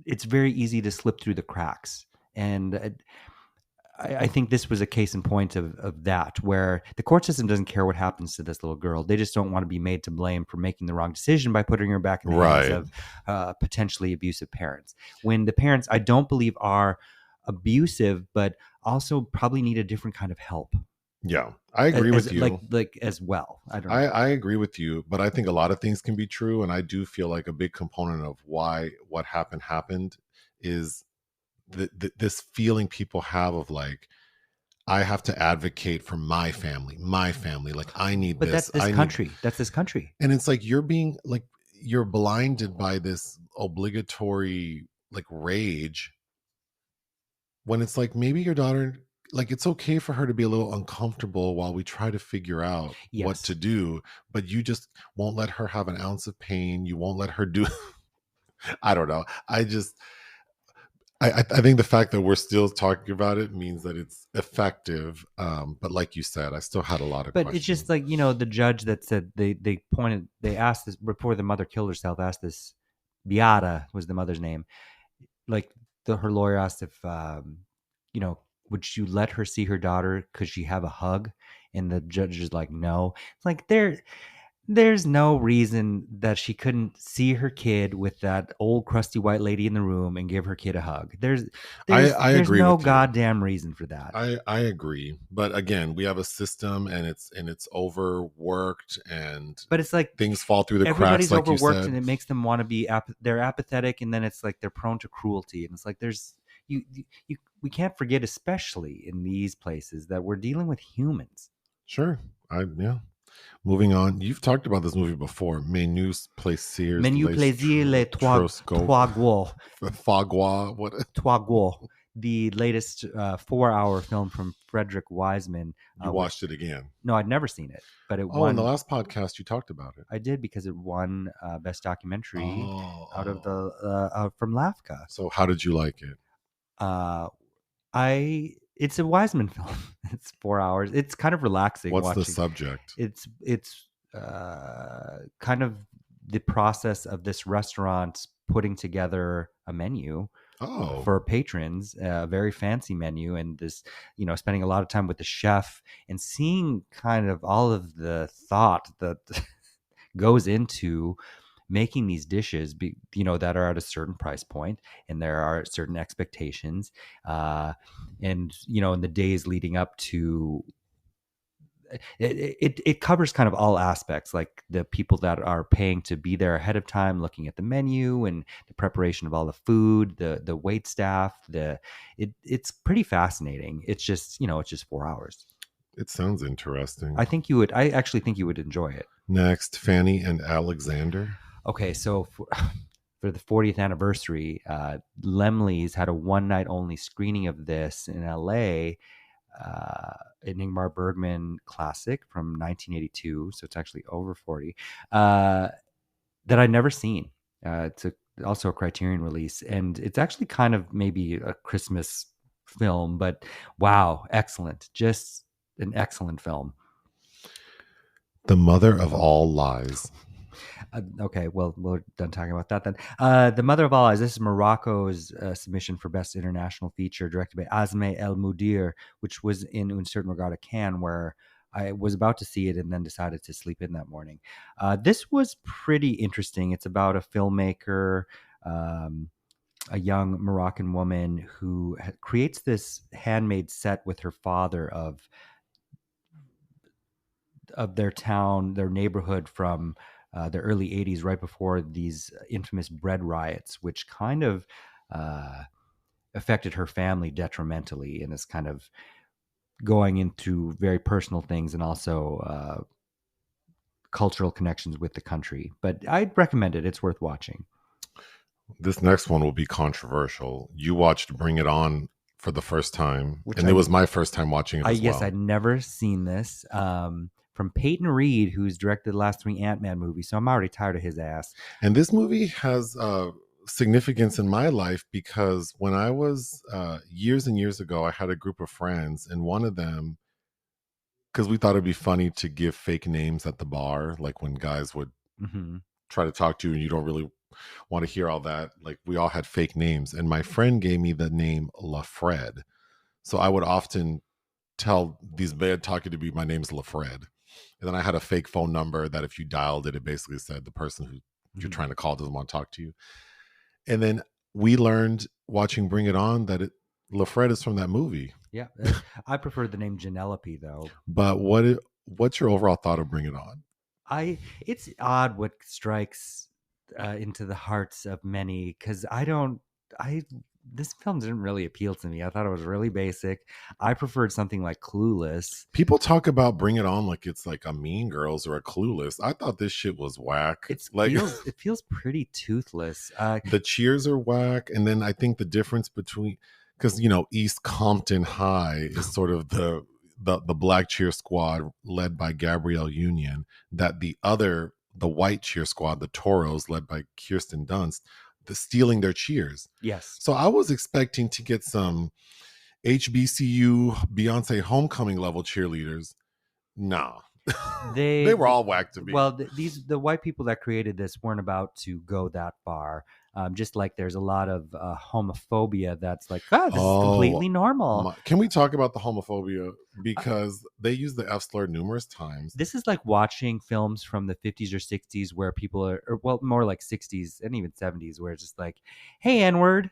it's very easy to slip through the cracks. And I think this was a case in point of that, where the court system doesn't care what happens to this little girl. They just don't want to be made to blame for making the wrong decision by putting her back in the hands Right. of potentially abusive parents. When the parents, I don't believe, are abusive, but also probably need a different kind of help Yeah. I agree with as you. like as well. I don't I, know. I agree with you, but I think a lot of things can be true. And I do feel like a big component of why what happened is this feeling people have of, like, I have to advocate for my family, my family. Like, I need But this. that's this I need, country. That's this country. and it's like you're being like, you're blinded by this obligatory, like, rage, when it's like, maybe your daughter, like, it's okay for her to be a little uncomfortable while we try to figure out what to Yes. do, but you just won't let her have an ounce of pain. You won't let her do I don't know. I think the fact that we're still talking about it means that it's effective. But like you said, I still had a lot of But it's just questions. like, the judge that said they asked this before the mother killed herself, asked this, Beata was the mother's name. Like, her lawyer asked if, you know, would you let her see her daughter? Could she have a hug? And the judge is like, no. It's like, there's no reason that she couldn't see her kid with that old crusty white lady in the room and give her kid a hug. There's there's I there's agree no with you. goddamn reason for that. I agree, but again, we have a system, and it's overworked, and But it's like things fall through the cracks, everybody's like you overworked, said. and it makes them want to be they're apathetic, and then it's like they're prone to cruelty, and it's like there's we can't forget, especially in these places, that we're dealing with humans. Sure. Yeah. Moving on, you've talked about this movie before. Menus, plaisirs, Menu les plaisir les trosco, trois gros. fagua. What? Trois gros. The latest 4-hour film from Frederick Wiseman, You watched it again? no, I'd never seen it, but it Oh, in the won. last podcast you talked about it. I did because it won best documentary Oh, out of the oh. from LAFCA. So how did you like it? Uh, it's a Wiseman film. It's 4 hours. It's kind of relaxing What's the watching. subject? It's kind of the process of this restaurant putting together a menu Oh, for patrons, a very fancy menu, and this, spending a lot of time with the chef and seeing kind of all of the thought that goes into making these dishes that are at a certain price point, and there are certain expectations, and in the days leading up to it covers kind of all aspects, like the people that are paying to be there ahead of time, looking at the menu and the preparation of all the food, the wait staff, it's pretty fascinating. It's just 4 hours. it sounds interesting. I actually think you would enjoy it. Next, Fanny and Alexander. Okay, so for the 40th anniversary, Lemley's had a one night only screening of this in LA, an Ingmar Bergman classic from 1982. So it's actually over 40, that I'd never seen. It's also a Criterion release, and it's actually kind of maybe a Christmas film, but wow, excellent. Just an excellent film. The Mother of All Lies. Okay, well, we're done talking about that then. The Mother of All Eyes. This is Morocco's submission for Best International Feature, directed by Azmeh El Moudir, which was in Un Certain Regard at Cannes, where I was about to see it and then decided to sleep in that morning. This was pretty interesting. It's about a filmmaker, a young Moroccan woman who creates this handmade set with her father of their town, their neighborhood from the early 80s, right before these infamous bread riots, which kind of affected her family detrimentally, and is kind of going into very personal things and also cultural connections with the country. But I'd recommend it. It's worth watching. This next one will be controversial. You watched Bring It On for the first time, Which and it was my first time watching it as yes, well. I'd never seen this. From Peyton Reed, who's directed the last 3 Ant-Man movies, so I'm already tired of his ass. And this movie has significance in my life because when I was years and years ago, I had a group of friends, and one of them, because we thought it'd be funny to give fake names at the bar, like when guys would try to talk to you and you don't really want to hear all that. Like we all had fake names, and my friend gave me the name LaFred. So I would often tell these bad talking to me, my name's LaFred. And then I had a fake phone number that if you dialed it, it basically said the person who you're trying to call doesn't want to talk to you. And then we learned watching Bring It On that LaFred is from that movie. Yeah, I prefer the name Janelope though. But what's your overall thought of Bring It On? It's odd what strikes into the hearts of many, because this film didn't really appeal to me. I thought it was really basic. I preferred something like Clueless. People talk about Bring It On like it's like a Mean Girls or a Clueless. I thought this shit was whack. It feels pretty toothless. The cheers are whack, and then I think the difference between, because East Compton High is sort of the black cheer squad led by Gabrielle Union, that the white cheer squad, the Toros, led by Kirsten Dunst, stealing their cheers. Yes. So I was expecting to get some HBCU Beyonce homecoming level cheerleaders. Nah. They were all whack to me. Well, the white people that created this weren't about to go that far. Just like there's a lot of homophobia that's like, this is completely normal. Can we talk about the homophobia? Because they use the F slur numerous times. This is like watching films from the 50s or 60s where people are, or well, more like 60s and even 70s, where it's just like, hey, N-word.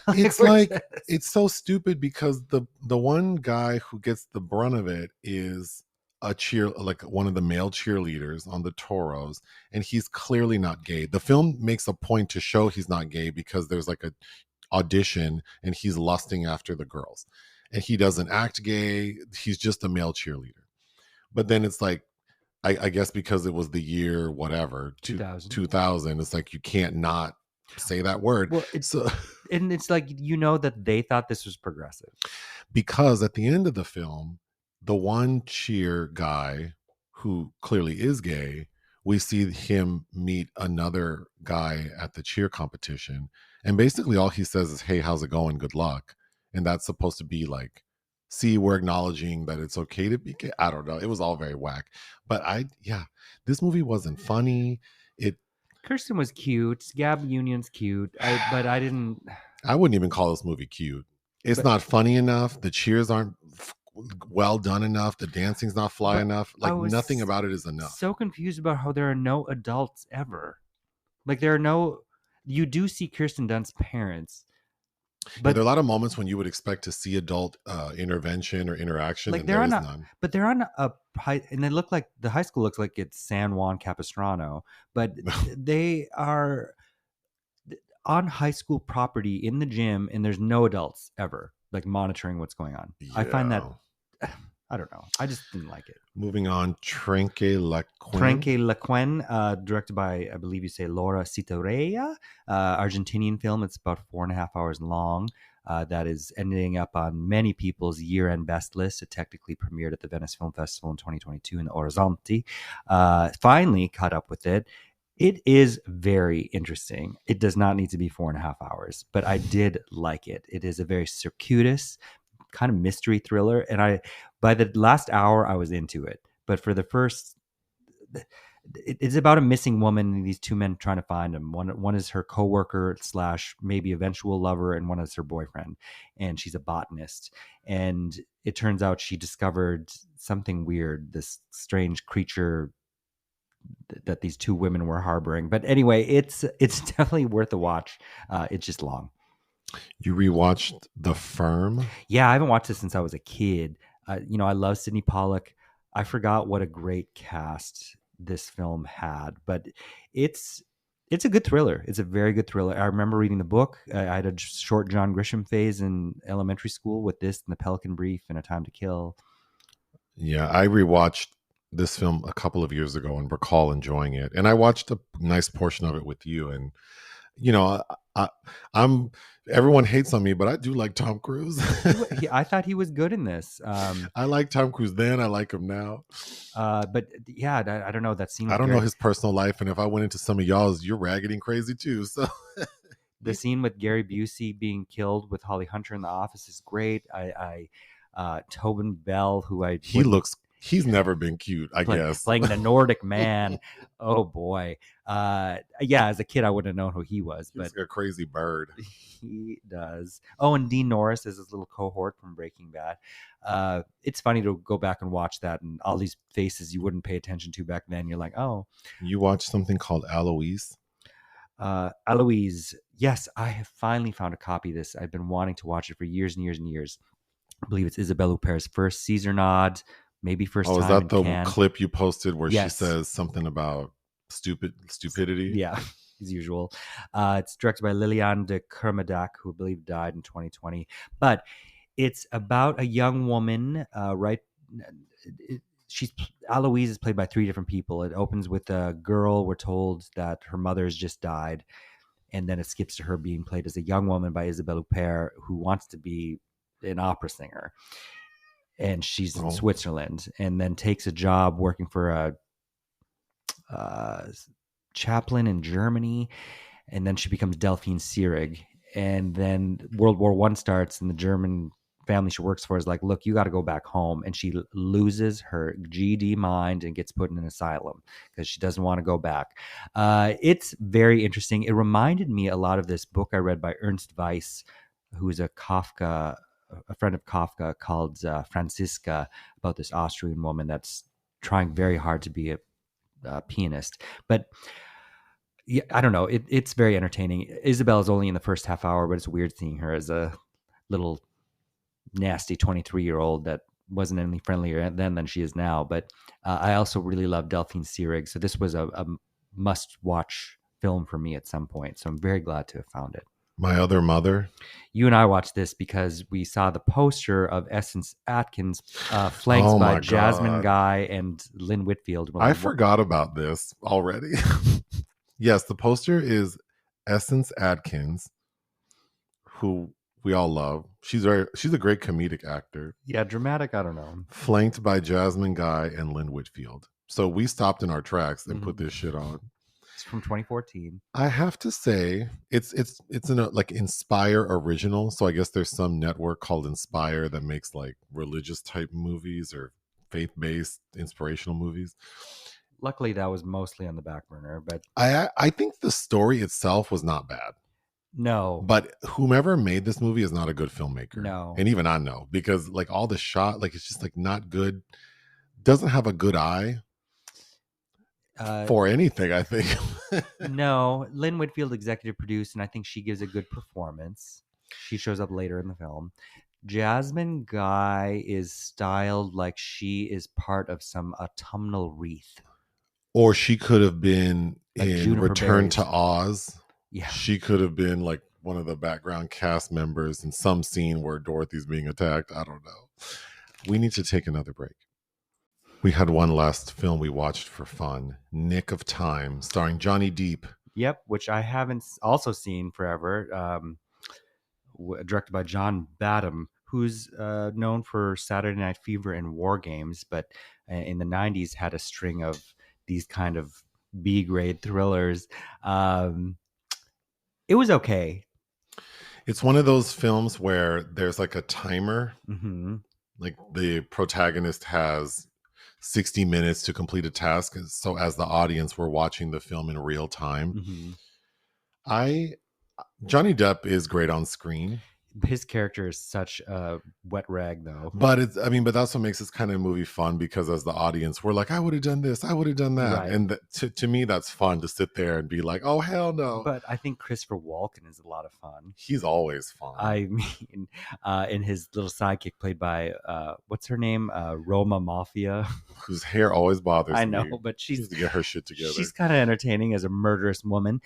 It's like, it's so stupid because the one guy who gets the brunt of it is like one of the male cheerleaders on the Toros, and he's clearly not gay. The film makes a point to show he's not gay because there's like a audition and he's lusting after the girls, and he doesn't act gay. He's just a male cheerleader. But then it's like I guess because it was the year whatever 2000. 2000, it's like you can't not say that word. Well, So and it's like, that they thought this was progressive. because at the end of the film, the one cheer guy who clearly is gay, we see him meet another guy at the cheer competition. And basically, all he says is, "Hey, how's it going? Good luck." And that's supposed to be like, see, we're acknowledging that it's okay to be gay. I don't know. It was all very whack. But yeah, this movie wasn't funny. It, Kirsten was cute. Gab Union's cute. But I didn't. I wouldn't even call this movie cute. It's But not funny enough. The cheers aren't well done enough. The dancing's not fly but enough. I Like nothing was about it is enough. so confused about how there are no adults ever. Like there are no. You do see Kirsten Dunst's parents, Yeah, there but are a lot of moments when you would expect to see adult intervention or interaction, like and there is they're on a high, and they look like the high school looks like it's San Juan Capistrano, but none. they are on high school property in the gym, and there's no adults ever like monitoring what's going on. I find that Yeah. I don't know. I just didn't like it. Moving on, Trenque Tranque Laquin. Lequen, directed by, I believe you say, Laura Citarella, Argentinian film. It's about 4.5 hours long. That is ending up on many people's year-end best list. It technically premiered at the Venice Film Festival in 2022 in Orizzonti. Finally caught up with it. It is very interesting. It does not need to be 4.5 hours, but I did like it. It is a very circuitous kind of mystery thriller, and by the last hour I was into it. But for the first, it's about a missing woman and these two men trying to find him. One is her coworker slash maybe eventual lover, and one is her boyfriend. And she's a botanist. And it turns out she discovered something weird, this strange creature that these two women were harboring. But anyway, it's definitely worth a watch. It's just long. You rewatched The Firm. Yeah, I haven't watched this since I was a kid. I love Sidney Pollack. I forgot what a great cast this film had, but it's it's a good thriller. It's a very good thriller. I remember reading the book. I had a short John Grisham phase in elementary school with this and The Pelican Brief and A Time to Kill. Yeah, I rewatched this film a couple of years ago and recall enjoying it. And I watched a nice portion of it with you. And you know, I'm everyone hates on me, but I do like Tom Cruise. I thought he was good in this. I like Tom Cruise then. I like him now. But yeah, I don't know that scene I with don't know Gary. his personal life, and if I went into some of y'all's, you're raggedy and crazy too. So The scene with Gary Busey being killed with Holly Hunter in the office is great. Tobin Bell, who I he looks. He's never been cute, I guess. playing the Nordic man. Oh boy. Yeah, as a kid I wouldn't have known who he was, but He's like a crazy bird. he does. Oh, and Dean Norris is his little cohort from Breaking Bad. It's funny to go back and watch that, and all these faces you wouldn't pay attention to back then. You're like, oh. You watched something called Aloise? Eloise. Yes, I have finally found a copy of this. I've been wanting to watch it for years and years and years. I believe it's Isabelle Huppert's first Caesar nod, maybe first Oh, is time that in the Cannes. clip you posted where she Yes. says something about stupidity? Yeah, as usual. It's directed by Liliane de Kermadec, who I believe died in 2020. But it's about a young woman, right? Aloise is played by 3 different people. It opens with a girl. We're told that her mother has just died. And then it skips to her being played as a young woman by Isabelle Huppert, who wants to be an opera singer. And she's in Switzerland, and then takes a job working for a chaplain in Germany. And then she becomes Delphine Seyrig. And then World War I starts, and the German family she works for is like, look, you got to go back home. And she loses her GD mind and gets put in an asylum because she doesn't want to go back. It's very interesting. It reminded me a lot of this book I read by Ernst Weiss, who is a friend of Kafka, called Franziska, about this Austrian woman that's trying very hard to be a pianist. But yeah, I don't know. It's very entertaining. Isabel is only in the first half hour, but it's weird seeing her as a little nasty 23-year-old that wasn't any friendlier then than she is now. But I also really love Delphine Seyrig. So this was a must-watch film for me at some point. So I'm very glad to have found it. My Other Mother. You and I watched this because we saw the poster of Essence Atkins flanked Oh by my Jasmine God. Guy and Lynn Whitfield. We're I like, what? forgot about this already. Yes, the poster is Essence Atkins, who we all love. She's a great comedic actor, Yeah, dramatic. I don't know. flanked by Jasmine Guy and Lynn Whitfield. So we stopped in our tracks and put Mhm. this shit on. It's from 2014. I have to say, it's in a like Inspire original. So I guess there's some network called Inspire that makes like religious type movies or faith based inspirational movies. Luckily, that was mostly on the back burner, but I think the story itself was not bad, no, but whomever made this movie is not a good filmmaker, no. and even I know because like all the shot, like it's just like not good. Doesn't have a good eye for anything. I think. No, Lynn Whitfield executive produced, and I think she gives a good performance. She shows up later in the film. Jasmine Guy is styled like she is part of some autumnal wreath, Or she could have been like in juniper Return to berries. Oz. Yeah, She could have been like one of the background cast members in some scene where Dorothy's being attacked. I don't know. We need to take another break. We had one last film we watched for fun, Nick of Time, starring Johnny Depp. yep. Which I haven't also seen forever. Directed by John Badham, who's known for Saturday Night Fever and War Games, but in the '90s had a string of these kind of B grade thrillers. It was okay. It's one of those films where there's like a timer, Mm-hmm. like the protagonist has 60 minutes to complete a task. So as the audience, we're watching the film in real time. Mm-hmm. I Johnny Depp is great on screen. His character is such a wet rag, though. But but that's what makes this kind of movie fun because as the audience, we're like, I would have done this, I would have done that. Right. And to me, that's fun to sit there and be like, oh, hell no. But I think Christopher Walken is a lot of fun. He's always fun. I mean, in his little sidekick played by, what's her name? Roma Mafia. Whose hair always bothers me. I know, but She needs to get her shit together. She's kind of entertaining as a murderous woman.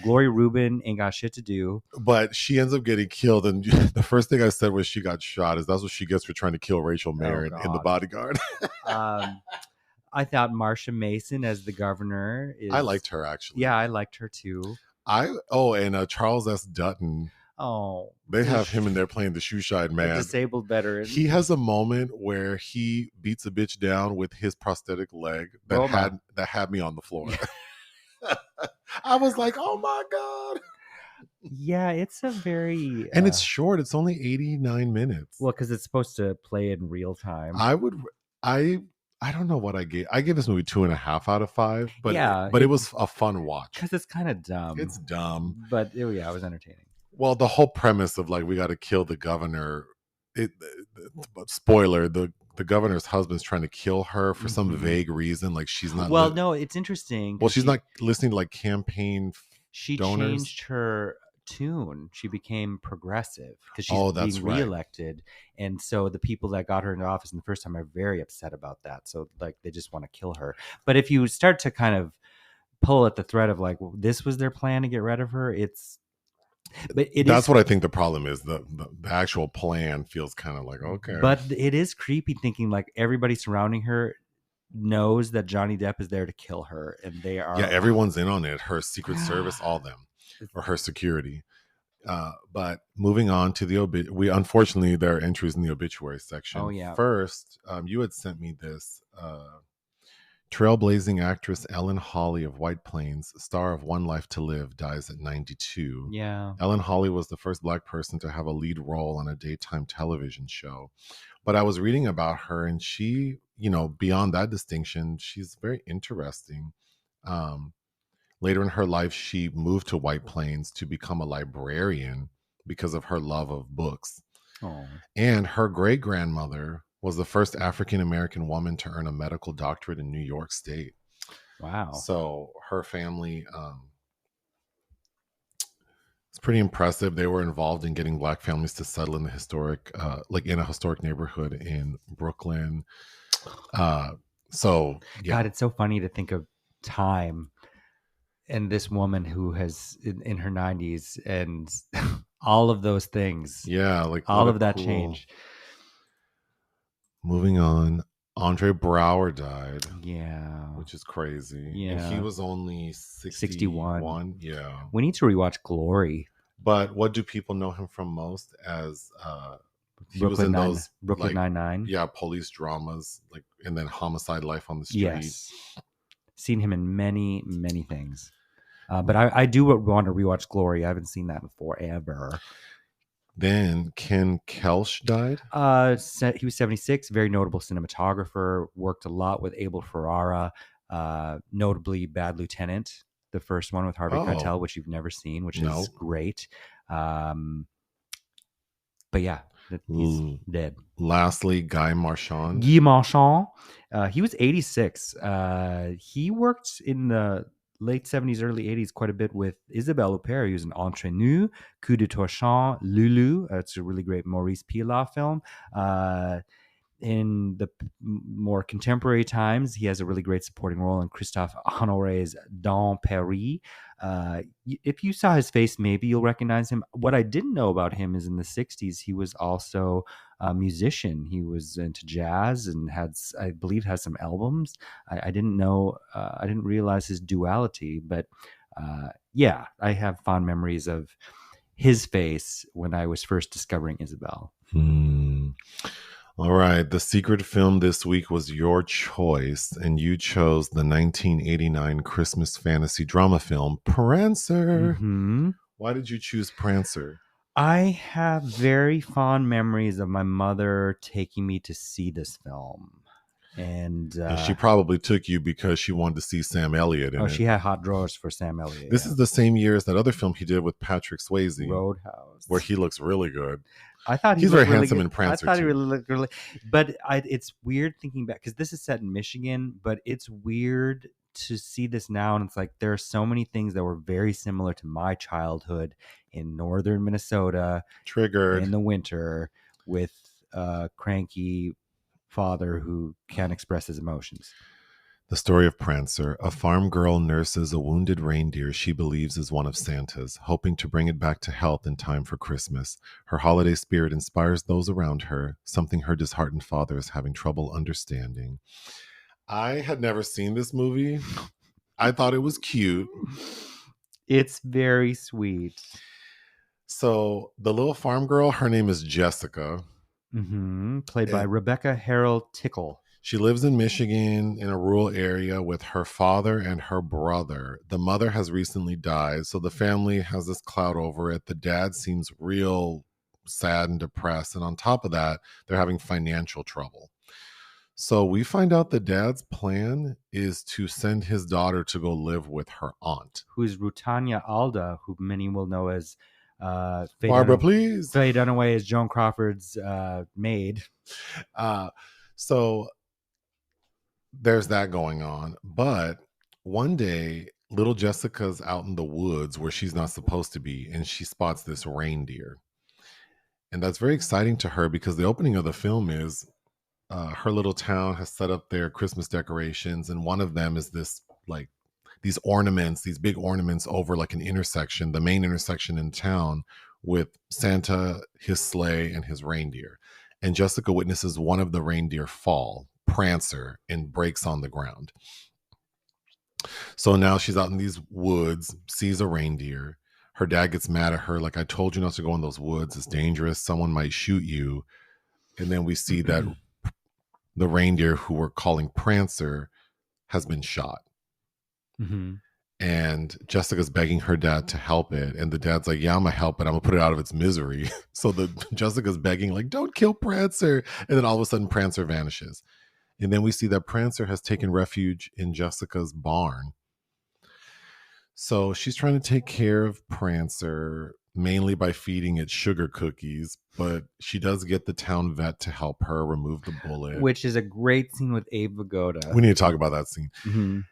Gloria Rubin ain't got shit to do. But she ends up getting killed. And the first thing I said was she got shot. That's what she gets for trying to kill Rachel Mayer in The Bodyguard. I thought Marsha Mason as the governor is... I liked her, actually. Yeah, I liked her too. And Charles S. Dutton. Oh, they have him in there playing the shoe-shine man. A disabled veteran. He has a moment where he beats a bitch down with his prosthetic leg that had me on the floor. I was like, oh my God. Yeah, it's a very... and it's short. It's only 89 minutes. Well, because it's supposed to play in real time. I don't know what I gave. I gave this movie 2.5 out of 5. But yeah, it was a fun watch. Because it's kind of dumb. It's dumb. But it was entertaining. Well, the whole premise of like we got to kill the governor. Spoiler: the governor's husband's trying to kill her for some vague reason. Like she's not. Well, no, it's interesting. Well, she's not listening to like campaign. She donors. Changed her tune. She became progressive because she's being reelected, and so the people that got her into office in the first time are very upset about that. So like they just want to kill her. But if you start to kind of pull at the thread of like this was their plan to get rid of her, that's what I think the problem is. The actual plan feels kind of like okay, but it is creepy thinking like everybody surrounding her knows that Johnny Depp is there to kill her, and they are everyone's in on it. Her Secret Service, all them, or her security. But moving on to the unfortunately there are entries in the obituary section. Oh yeah. First, you had sent me this. Trailblazing actress Ellen Hawley of White Plains, star of One Life to Live, dies at 92. Yeah. Ellen Hawley was the first Black person to have a lead role on a daytime television show. But I was reading about her, and she, beyond that distinction, she's very interesting. Later in her life, she moved to White Plains to become a librarian because of her love of books. Oh. And her great-grandmother was the first African-American woman to earn a medical doctorate in New York State. Wow. So her family, it's pretty impressive. They were involved in getting Black families to settle in the historic, in a historic neighborhood in Brooklyn. So, yeah. God, it's so funny to think of time and this woman who has in her 90s, and all of those things, Yeah, like what all a of that cool. change. Moving on, Andre Braugher died, Yeah. which is crazy, and he Yeah. was only 61. 61. Yeah. We need to rewatch Glory. But what do people know him from most as? He was in those Brooklyn like, Nine-Nine. yeah, police dramas, like, and then Homicide: Life on the Street. Yes. Seen him in many, many things. But I do want to rewatch Glory. I haven't seen that in forever. Then Ken Kelsch died. He was 76, very notable cinematographer, worked a lot with Abel Ferrara, notably Bad Lieutenant, the first one with Harvey Oh, Keitel, which you've never seen, which is no. great. But yeah, he's dead. Lastly, Guy Marchand. Guy Marchand, he was 86. He worked in the late 70s, early 80s quite a bit with Isabelle Huppert. He was an Entre Nous, Coup de Torchon, Lulu. It's a really great Maurice Pilat film. In the more contemporary times, he has a really great supporting role in Christophe Honoré's Dans Paris. If you saw his face, maybe you'll recognize him. What I didn't know about him is in the 60s, he was also a musician. He was into jazz and I believe, has some albums. I didn't know, I didn't realize his duality, but yeah, I have fond memories of his face when I was first discovering Isabelle. All right. The secret film this week was your choice, and you chose the 1989 Christmas fantasy drama film, Prancer. Mm-hmm. Why did you choose Prancer? I have very fond memories of my mother taking me to see this film. And she probably took you because she wanted to see Sam Elliott in it. She had hot drawers for Sam Elliott. This is the same year as that other film he did with Patrick Swayze, Roadhouse, where he looks really good. I thought he's very handsome in I Prancer. thought he really looked really, but it's weird thinking back because this is set in Michigan, but it's weird to see this now, and it's like there are so many things that were very similar to my childhood in northern Minnesota, triggered in the winter with a cranky father who can't express his emotions. The story of Prancer. A farm girl nurses a wounded reindeer she believes is one of Santa's, hoping to bring it back to health in time for Christmas. Her holiday spirit inspires those around her, something her disheartened father is having trouble understanding. I had never seen this movie. I thought it was cute. It's very sweet. So the little farm girl, her name is Jessica. Played by Rebecca Harold Tickle. She lives in Michigan in a rural area with her father and her brother. The mother has recently died, so the family has this cloud over it. The dad seems real sad and depressed. And on top of that, they're having financial trouble. So we find out the dad's plan is to send his daughter to go live with her aunt, who's Rutanya Alda, who many will know as Barbara, please. Faye Dunaway as Joan Crawford's maid. So there's that going on. But one day, little Jessica's out in the woods where she's not supposed to be, and she spots this reindeer. And that's very exciting to her because the opening of the film is her little town has set up their Christmas decorations, and one of them is this, like, these ornaments, these big ornaments over like an intersection, the main intersection in town, with Santa, his sleigh, and his reindeer. And Jessica witnesses one of the reindeer fall, Prancer, and breaks on the ground. So now she's out in these woods, sees a reindeer. Her dad gets mad at her, like, I told you not to go in those woods. It's dangerous. Someone might shoot you. And then we see that the reindeer who we're calling Prancer has been shot. And Jessica's begging her dad to help it. And the dad's like, yeah, I'm going to help it. I'm going to put it out of its misery. So Jessica's begging, like, don't kill Prancer. And then all of a sudden Prancer vanishes. And then we see that Prancer has taken refuge in Jessica's barn. So she's trying to take care of Prancer, mainly by feeding it sugar cookies. But she does get the town vet to help her remove the bullet. Which is a great scene with Abe Vigoda. We need to talk about that scene.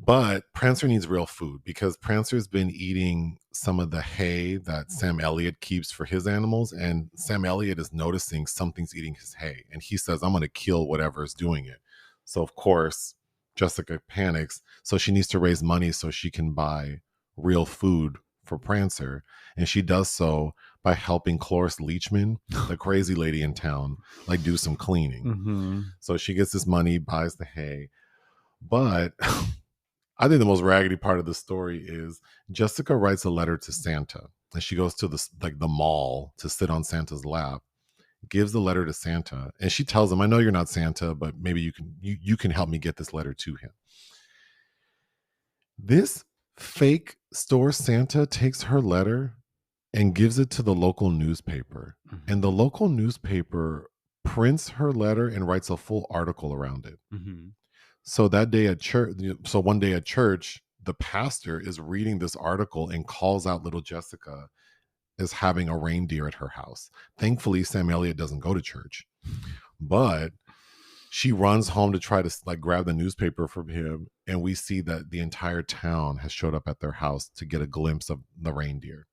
But Prancer needs real food because Prancer's been eating some of the hay that Sam Elliott keeps for his animals. And Sam Elliott is noticing something's eating his hay. And he says, I'm going to kill whatever is doing it. So, of course, Jessica panics, so she needs to raise money so she can buy real food for Prancer, and she does so by helping Cloris Leachman, the crazy lady in town, like do some cleaning. Mm-hmm. So she gets this money, buys the hay, but I think the most raggedy part of the story is Jessica writes a letter to Santa, and she goes to the mall to sit on Santa's lap, gives the letter to Santa, and she tells him, "I know you're not Santa, but maybe you can help me get this letter to him." This fake store Santa takes her letter and gives it to the local newspaper, and the Mm-hmm. local newspaper prints her letter and writes a full article around it. Mm-hmm. So that day at church, so one day at church, the pastor is reading this article and calls out little Jessica as having a reindeer at her house. Thankfully, Sam Elliott doesn't go to church, but she runs home to try to like grab the newspaper from him, and we see that the entire town has showed up at their house to get a glimpse of the reindeer.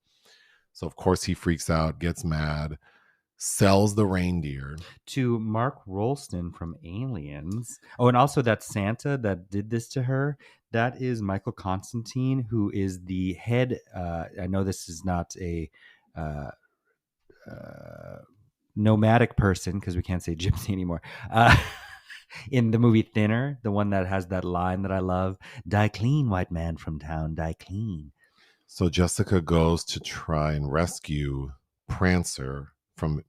So of course he freaks out, gets mad, sells the reindeer. To Mark Rolston from Aliens. Oh, and also that Santa that did this to her, that is Michael Constantine, who is the head. I know this is not a uh, nomadic person because we can't say gypsy anymore. In the movie Thinner, the one that has that line that I love, "Die clean, white man from town, die clean." So Jessica goes to try and rescue Prancer from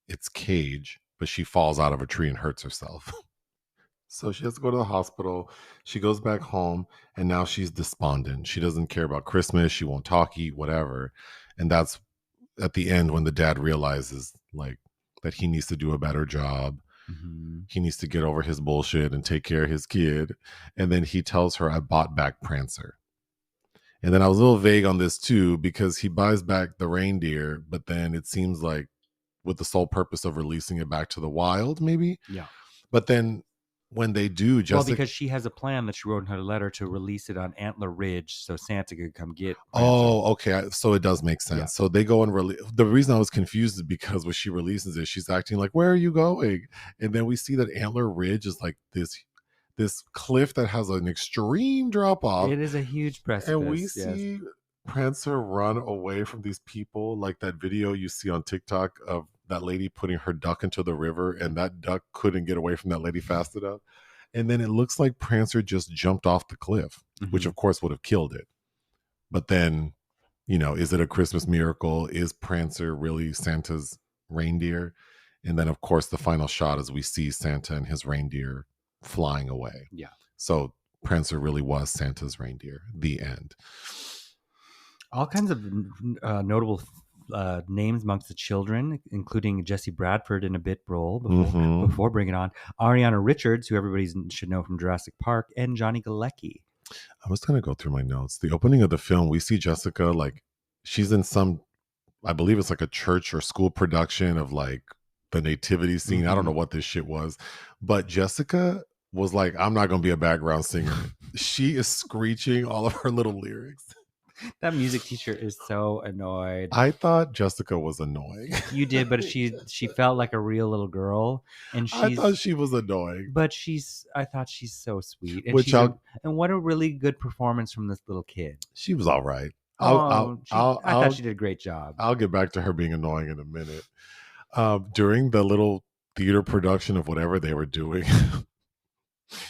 its cage, but she falls out of a tree and hurts herself. So she has to go to the hospital. She goes back home, and now she's despondent. She doesn't care about Christmas. She won't talk, eat, whatever. And that's at the end when the dad realizes like that he needs to do a better job. Mm-hmm. He needs to get over his bullshit and take care of his kid. And then he tells her, "I bought back Prancer." And then I was a little vague on this too, because he buys back the reindeer, but then it seems like with the sole purpose of releasing it back to the wild, maybe. Yeah. But then when they do, Well, Jessica. because she has a plan that she wrote in her letter to release it on Antler Ridge so Santa could come get Prancer. Oh, okay. So it does make sense. Yeah. So they go and release. The reason I was confused is because when she releases it, she's acting like, "Where are you going?" And then we see that Antler Ridge is like this cliff that has an extreme drop off, It is a huge precipice. and we yes. see Prancer run away from these people, like that video you see on TikTok of that lady putting her duck into the river, and that duck couldn't get away from that lady fast enough. And then it looks like Prancer just jumped off the cliff, which of course would have killed it. But then, is it a Christmas miracle? Is Prancer really Santa's reindeer? And then, of course, the final shot is we see Santa and his reindeer flying away. Yeah. So Prancer really was Santa's reindeer. The end. All kinds of notable names amongst the children, including Jesse Bradford in a bit role before bringing on Ariana Richards, who everybody should know from Jurassic Park, and Johnny Galecki. I was going to go through my notes. The opening of the film, we see Jessica, like, she's in some, I believe it's like a church or school production of like the nativity scene. I don't know what this shit was, but Jessica was like, "I'm not going to be a background singer." She is screeching all of her little lyrics. That music teacher is so annoyed. I thought Jessica was annoying. You did, but she felt like a real little girl, and I thought she was annoying. But I thought she's so sweet, and and what a really good performance from this little kid. She was all right. I thought she did a great job. I'll get back to her being annoying in a minute. During the little theater production of whatever they were doing,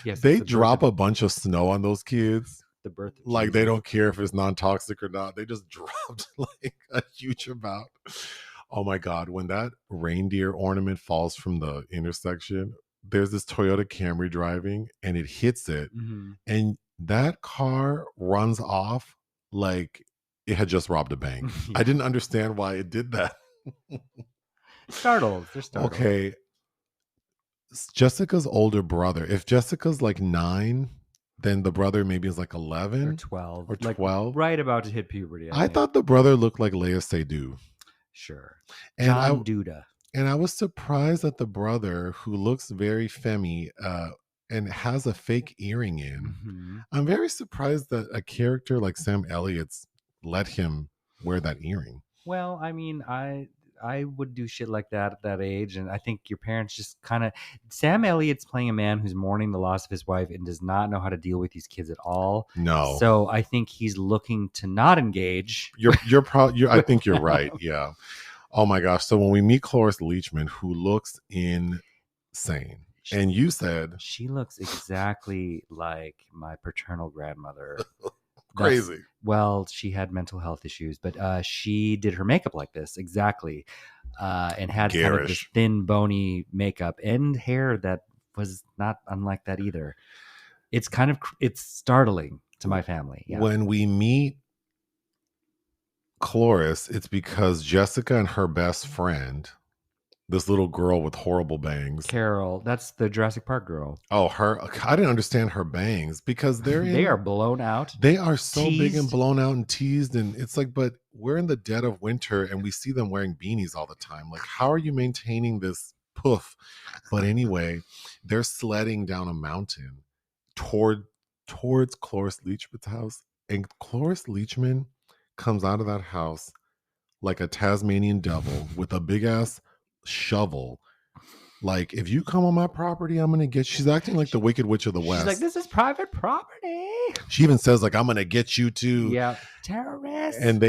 yes, they drop a bunch of snow on those kids. The birth of like Jesus. They don't care if it's non-toxic or not. They just dropped like a huge amount. Oh my God, when that reindeer ornament falls from the intersection, there's this Toyota Camry driving and it hits it, and that car runs off like it had just robbed a bank. I didn't understand why it did that. Startled. They're startled. Okay, Jessica's older brother, if Jessica's like 9, then the brother maybe is like 11 or 12. Or 12. Like right about to hit puberty. I thought the brother looked like Leia Seydoux. Sure. And Duda. And I was surprised that the brother, who looks very femmy and has a fake earring in, I'm very surprised that a character like Sam Elliott's let him wear that earring. Well, I mean, I would do shit like that at that age, and I think your parents just kind of. Sam Elliott's playing a man who's mourning the loss of his wife and does not know how to deal with these kids at all. No. So I think he's looking to not engage. I think you're right. Yeah. Oh my gosh. So when we meet Cloris Leachman, who looks insane, and you said she looks exactly like my paternal grandmother. crazy. Well, she had mental health issues, but she did her makeup like this exactly, and had kind of this thin, bony makeup and hair that was not unlike that either. It's startling to my family. Yeah. When we meet Cloris, it's because Jessica and her best friend, this little girl with horrible bangs, Carol, that's the Jurassic Park girl. Oh, I didn't understand her bangs because they are blown out. They are so teased. Big and blown out and teased, and it's like, but we're in the dead of winter and we see them wearing beanies all the time. Like, how are you maintaining this poof? But anyway, they're sledding down a mountain towards Cloris Leachman's house, and Cloris Leachman comes out of that house like a Tasmanian devil with a big ass shovel. Like, if you come on my property, I'm gonna get. She's acting like the Wicked Witch of the West. She's like, this is private property. She even says, like, I'm gonna get you too. Yeah, terrorists. And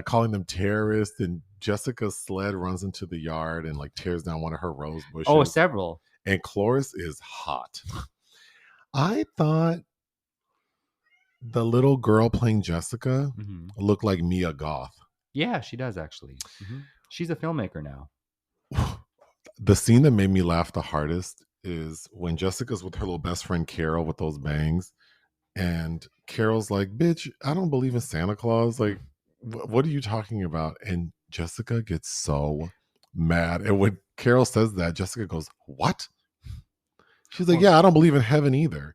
calling them terrorists. And Jessica's sled runs into the yard and like tears down one of her rose bushes. Oh, several. And Cloris is hot. I thought the little girl playing Jessica looked like Mia Goth. Yeah, she does actually. She's a filmmaker now. The scene that made me laugh the hardest is when Jessica's with her little best friend Carol with those bangs, and Carol's like, bitch, I don't believe in Santa Claus. Like, what are you talking about? And Jessica gets so mad. And when Carol says that, Jessica goes, what? She's like, yeah, I don't believe in heaven either.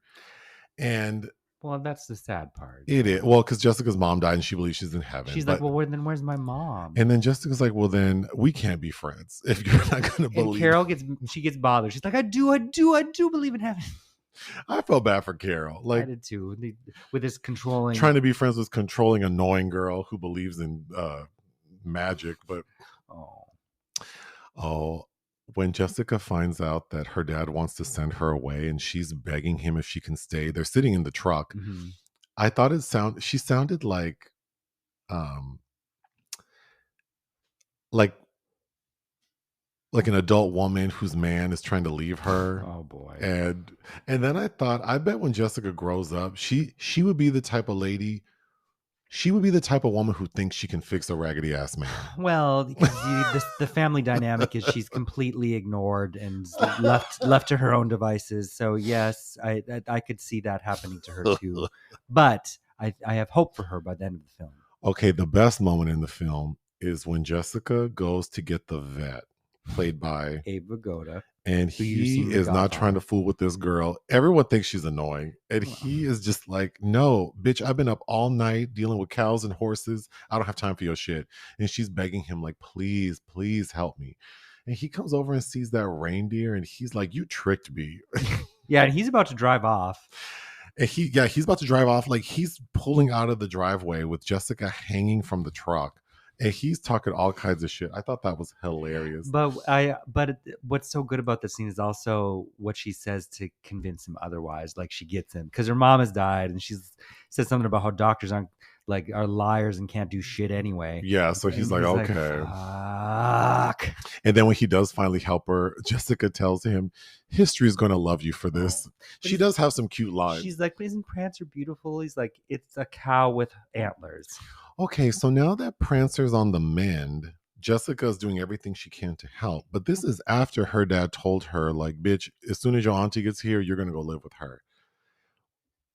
And well, that's the sad part. It is. Well, because Jessica's mom died and she believes she's in heaven. She's like, well, then where's my mom? And then Jessica's like, well, then we can't be friends if you're not going to believe. And Carol gets bothered. She's like, I do believe in heaven. I felt bad for Carol. Like, I did too. With this controlling. Trying to be friends with controlling, annoying girl who believes in magic. But, when Jessica finds out that her dad wants to send her away and she's begging him if she can stay, they're sitting in the truck. I thought she sounded like an adult woman whose man is trying to leave her. Oh boy. And then I thought, I bet when Jessica grows up, she would be the type of lady. She would be the type of woman who thinks she can fix a raggedy ass man. Well, because the family dynamic is she's completely ignored and left to her own devices. So yes, I could see that happening to her too. But I have hope for her by the end of the film. Okay, the best moment in the film is when Jessica goes to get the vet, played by Abe Vigoda. And he is not trying to fool with this girl. Everyone thinks she's annoying. And he is just like, no, bitch, I've been up all night dealing with cows and horses. I don't have time for your shit. And she's begging him like, please, please help me. And he comes over and sees that reindeer. And he's like, you tricked me. Yeah, and he's about to drive off. And he's about to drive off. Like, he's pulling out of the driveway with Jessica hanging from the truck. And he's talking all kinds of shit. I thought that was hilarious. But what's so good about the scene is also what she says to convince him otherwise. Like, she gets him because her mom has died, and she's said something about how doctors are liars and can't do shit anyway. Yeah, so he's like, okay. Fuck. And then when he does finally help her, Jessica tells him, history is going to love you for this. She does have some cute lines. She's like, isn't Prancer beautiful? He's like, it's a cow with antlers. Okay, so now that Prancer's on the mend, Jessica's doing everything she can to help. But this is after her dad told her, like, bitch, as soon as your auntie gets here, you're going to go live with her.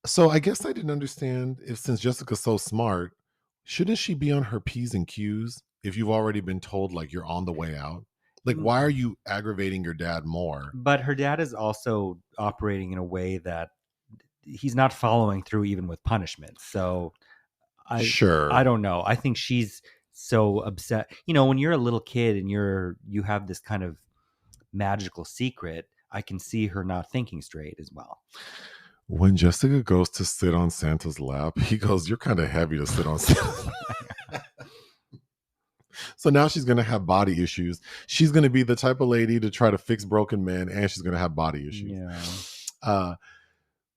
So I guess I didn't understand if, since Jessica's so smart, shouldn't she be on her P's and Q's if you've already been told, like, you're on the way out? Like, why are you aggravating your dad more? But her dad is also operating in a way that he's not following through even with punishment. So I don't know. I think she's so upset. You know, when you're a little kid and you have this kind of magical secret, I can see her not thinking straight as well. When Jessica goes to sit on Santa's lap, he goes, you're kind of heavy to sit on Santa's lap. So now she's going to have body issues. She's going to be the type of lady to try to fix broken men, and she's going to have body issues. Yeah.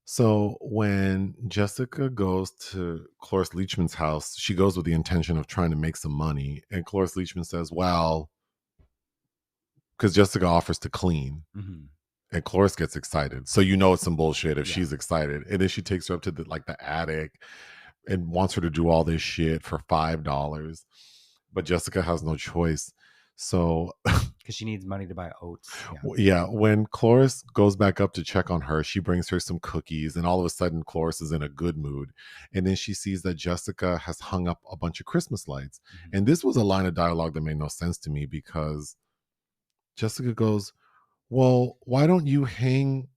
So when Jessica goes to Cloris Leachman's house, she goes with the intention of trying to make some money. And Cloris Leachman says, well, because Jessica offers to clean. Mm-hmm. And Cloris gets excited. So you know it's some bullshit if Yeah. she's excited. And then she takes her up to the attic and wants her to do all this shit for $5. But Jessica has no choice. So Because she needs money to buy oats. yeah, when Cloris goes back up to check on her, she brings her some cookies, and all of a sudden Cloris is in a good mood. And then she sees that Jessica has hung up a bunch of Christmas lights. Mm-hmm. And this was a line of dialogue that made no sense to me, because Jessica goes, well, why don't you hang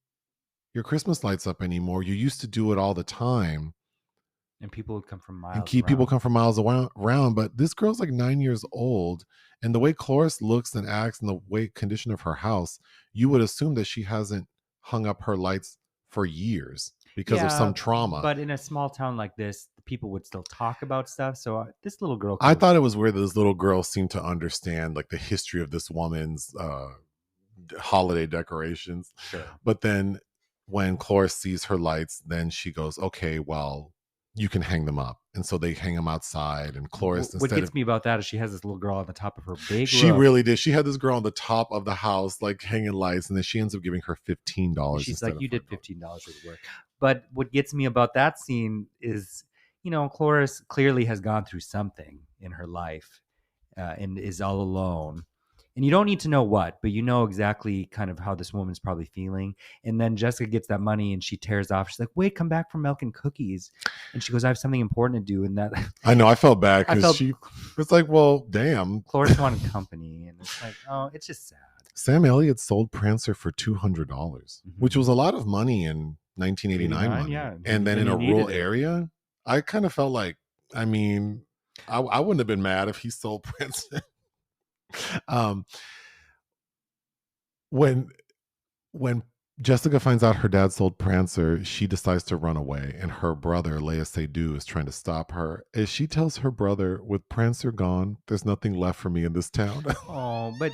your Christmas lights up anymore? You used to do it all the time. And people would come from miles And people come from miles around. But this girl's like 9 years old. And the way Cloris looks and acts and the way condition of her house, you would assume that she hasn't hung up her lights for years because of some trauma. But in a small town like this, people would still talk about stuff. So this little girl, I thought it was weird that this little girl seemed to understand like the history of this woman's holiday decorations. Sure. But then when Cloris sees her lights, then she goes, okay, well, you can hang them up. And so they hang them outside. And Cloris, what gets me about that is she has this little girl on the top of her big she roof. really did. She had this girl on the top of the house, like hanging lights, and then she ends up giving her $15. She's like, you did $15 worth of work. But what gets me about that scene is, Cloris clearly has gone through something in her life and is all alone. And you don't need to know what, but you know exactly kind of how this woman's probably feeling. And then Jessica gets that money and she tears off. She's like, wait, come back from milk and cookies. And she goes, I have something important to do. And that I know, I felt bad because she was like, well, damn. Cloris wanted company. And it's like, oh, it's just sad. Sam Elliott sold Prancer for $200, which was a lot of money in 1989 money. Yeah. And then in a rural area, I kind of felt like, I mean, I wouldn't have been mad if he sold Prancer. When Jessica finds out her dad sold Prancer, she decides to run away, and her brother Leia Seydoux is trying to stop her. As she tells her brother, with Prancer gone, there's nothing left for me in this town. Oh, but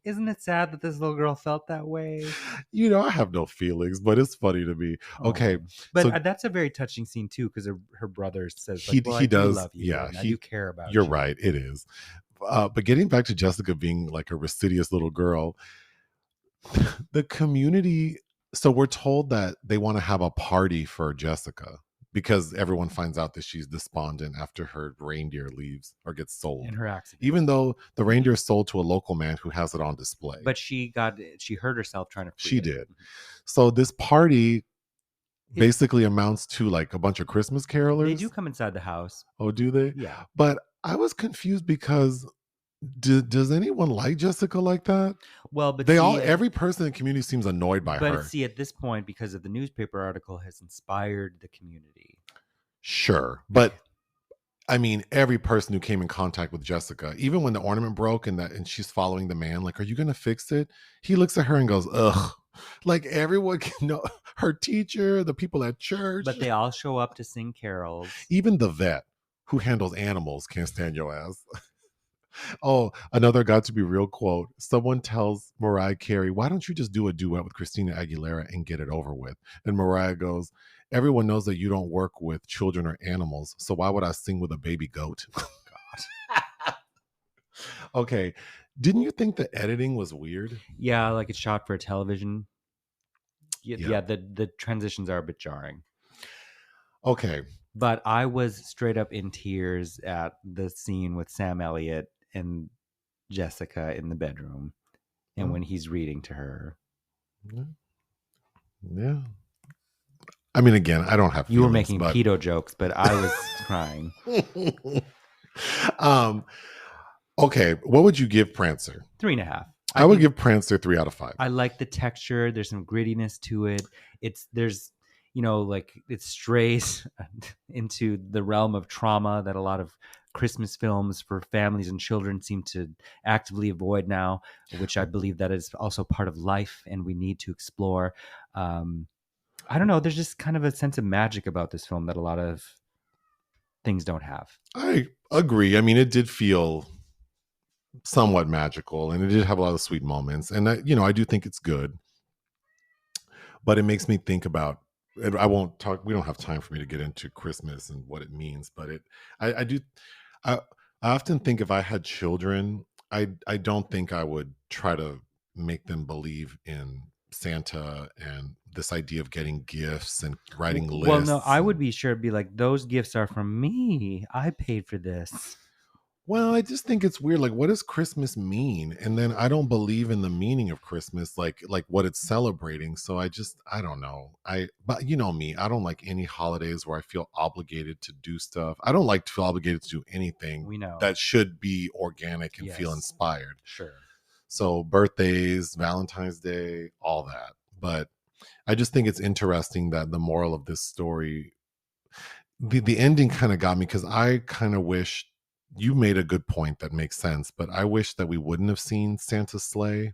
isn't it sad that this little girl felt that way? I have no feelings, but it's funny to me. Okay, but so, that's a very touching scene too, because her brother says, he does love you, yeah, I do care about you're you. Right, it is. But getting back to Jessica being like a fastidious little girl, the community, so we're told that they want to have a party for Jessica because everyone finds out that she's despondent after her reindeer leaves or gets sold in her accident, even though the reindeer is sold to a local man who has it on display. But she hurt herself trying to free she it. Did. So this party basically amounts to like a bunch of Christmas carolers. They do come inside the house. Oh, do they? Yeah. But I was confused because does anyone like Jessica like that? Well, but every person in the community seems annoyed by her. But see, at this point, because of the newspaper article, has inspired the community. Sure, but I mean, every person who came in contact with Jessica, even when the ornament broke and she's following the man, like, are you going to fix it? He looks at her and goes, ugh. Like everyone can know, her teacher, the people at church. But they all show up to sing carols. Even the vet who handles animals can't stand your ass. Oh, another got to be real quote. Someone tells Mariah Carey, why don't you just do a duet with Christina Aguilera and get it over with? And Mariah goes, everyone knows that you don't work with children or animals, so why would I sing with a baby goat? Oh, God. Okay. Didn't you think the editing was weird? Yeah, like it's shot for a television. Yeah, the transitions are a bit jarring. Okay. But I was straight up in tears at the scene with Sam Elliott and Jessica in the bedroom and when he's reading to her. Yeah. I mean, again, I don't have feelings. You were making pedo jokes, but I was crying. Okay, what would you give Prancer? 3.5. I would give Prancer 3 out of 5. I like the texture. There's some grittiness to it. There's like it strays into the realm of trauma that a lot of Christmas films for families and children seem to actively avoid now, which I believe that is also part of life and we need to explore. I don't know. There's just kind of a sense of magic about this film that a lot of things don't have. I agree. I mean, it did feel somewhat magical, and it did have a lot of sweet moments. And I do think it's good, but it makes me think about. And I won't talk. We don't have time for me to get into Christmas and what it means, but I do. I, I often think if I had children, I don't think I would try to make them believe in Santa and this idea of getting gifts and writing Well, no, lists. I would be sure to be like, those gifts are from me. I paid for this. Well, I just think it's weird. Like, what does Christmas mean? And then I don't believe in the meaning of Christmas, like what it's celebrating. So I don't know. But you know me, I don't like any holidays where I feel obligated to do stuff. I don't like to feel obligated to do anything We know. that should be organic and feel Yes. inspired. Sure. So birthdays, Valentine's Day, all that. But I just think it's interesting that the moral of this story, the ending kind of got me, because I kind of wish you made a good point that makes sense, but I wish that we wouldn't have seen Santa's sleigh.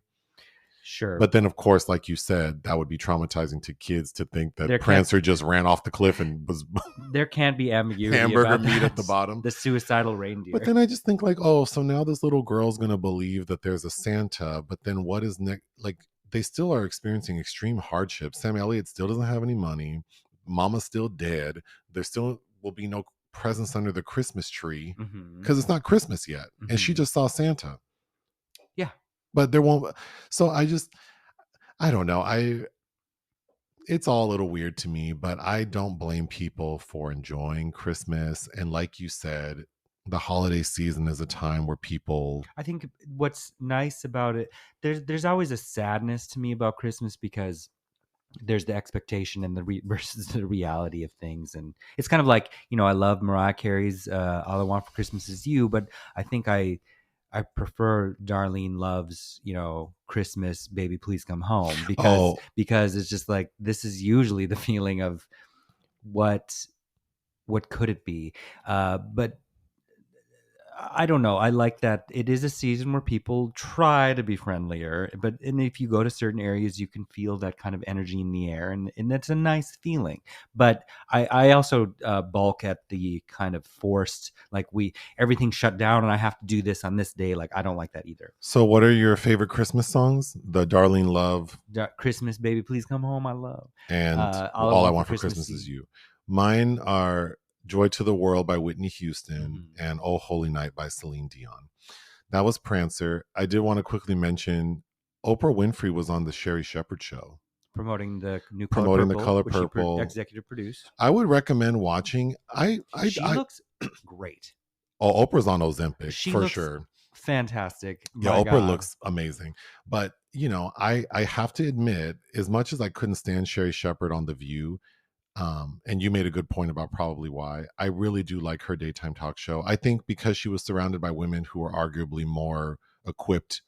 Sure. But then, of course, like you said, that would be traumatizing to kids to think that There can't- Prancer just ran off the cliff and was There can't be ambiguity hamburger about meat that. at the bottom. The suicidal reindeer. But then I just think like, oh, so now this little girl's gonna believe that there's a Santa, but then what is next? Like, they still are experiencing extreme hardship. Sam Elliott still doesn't have any money. Mama's still dead. There still will be no presents under the Christmas tree Mhm. because it's not Christmas yet, and she Mhm. just saw Santa. Yeah. But there won't. So I don't know. It's all a little weird to me, but I don't blame people for enjoying Christmas. And like you said, the holiday season is a time where people. I think what's nice about it, there's always a sadness to me about Christmas, because there's the expectation and versus the reality of things. And it's kind of like, I love Mariah Carey's All I Want for Christmas Is You, but I think I prefer Darlene Love's, Christmas Baby Please Come Home, because it's just like, this is usually the feeling of what could it be. But I don't know. I like that it is a season where people try to be friendlier, and if you go to certain areas, you can feel that kind of energy in the air, and that's a nice feeling. But I also balk at the kind of forced, like, everything shut down and I have to do this on this day. Like, I don't like that either. So what are your favorite Christmas songs? The Darlene Love, Christmas Baby Please Come Home, I love. and All I Want for Christmas Is You. Mine are Joy to the World by Whitney Houston and Oh Holy Night by Celine Dion. That was Prancer. I did want to quickly mention Oprah Winfrey was on the Sherry Shepherd show. Promoting the new Promoting Color the Color which Purple. she executive produced. I would recommend watching. She looks great. Oh, Oprah's on Ozempic She for looks sure. Fantastic. Yeah, My Oprah God. looks amazing. But, I have to admit, as much as I couldn't stand Sherry Shepherd on The View, and you made a good point about probably why, I really do like her daytime talk show. I think because she was surrounded by women who are arguably more equipped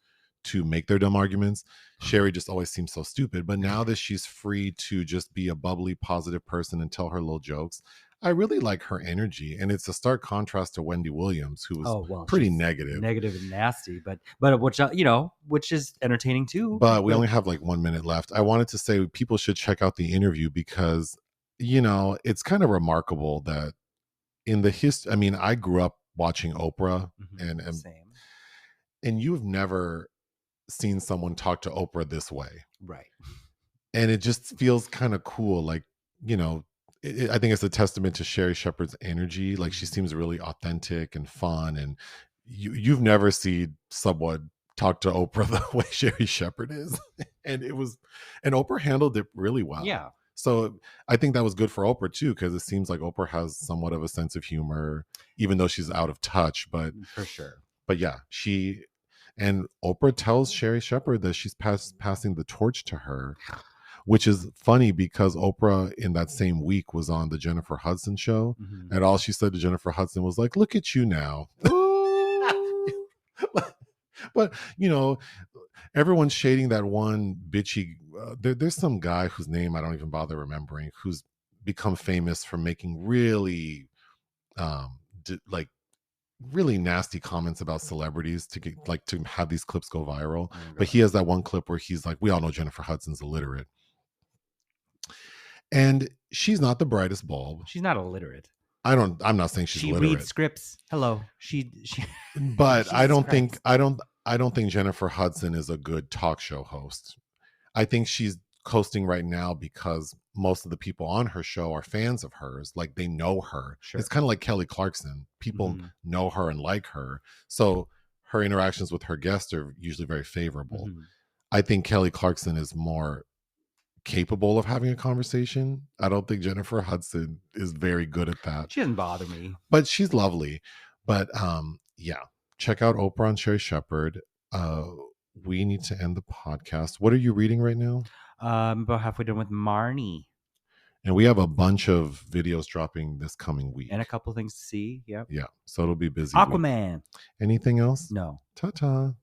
to make their dumb arguments, Sherry just always seems so stupid. But now that she's free to just be a bubbly, positive person and tell her little jokes, I really like her energy. And it's a stark contrast to Wendy Williams, who was pretty negative and nasty, but which is entertaining too. But we only have like 1 minute left. I wanted to say people should check out the interview, because it's kind of remarkable that in the history, I mean, I grew up watching Oprah, and Same. And you've never seen someone talk to Oprah this way. Right. And it just feels kind of cool. Like, I think it's a testament to Sherry Shepherd's energy. Like, she seems really authentic and fun. And you've never seen someone talk to Oprah the way Sherry Shepherd is. And Oprah handled it really well. Yeah. So I think that was good for Oprah too, because it seems like Oprah has somewhat of a sense of humor, even though she's out of touch. But for sure. But yeah, and Oprah tells Sherry Shepherd that she's passing the torch to her, which is funny because Oprah in that same week was on the Jennifer Hudson show, and all she said to Jennifer Hudson was like, "Look at you now." But everyone's shading that one bitchy. There's some guy whose name I don't even bother remembering, who's become famous for making really, really nasty comments about celebrities to get to have these clips go viral. But he has that one clip where he's like, "We all know Jennifer Hudson's illiterate," and she's not the brightest bulb. She's not illiterate. I'm not saying she's She reads literate, scripts. Hello. She but she scripts. I don't think Jennifer Hudson is a good talk show host. I think she's coasting right now because most of the people on her show are fans of hers. Like they know her. Sure. It's kind of like Kelly Clarkson. People Mhm. know her and like her. So her interactions with her guests are usually very favorable. Mhm. I think Kelly Clarkson is more capable of having a conversation. I don't think Jennifer Hudson is very good at that. She doesn't bother me. But she's lovely. But yeah, check out Oprah and Sherry Shepherd. We need to end the podcast. What are you reading right now? I'm about halfway done with Marnie. And we have a bunch of videos dropping this coming week. And a couple things to see. Yep. Yeah. So it'll be busy. Week. Aquaman. Anything else? No. Ta-ta.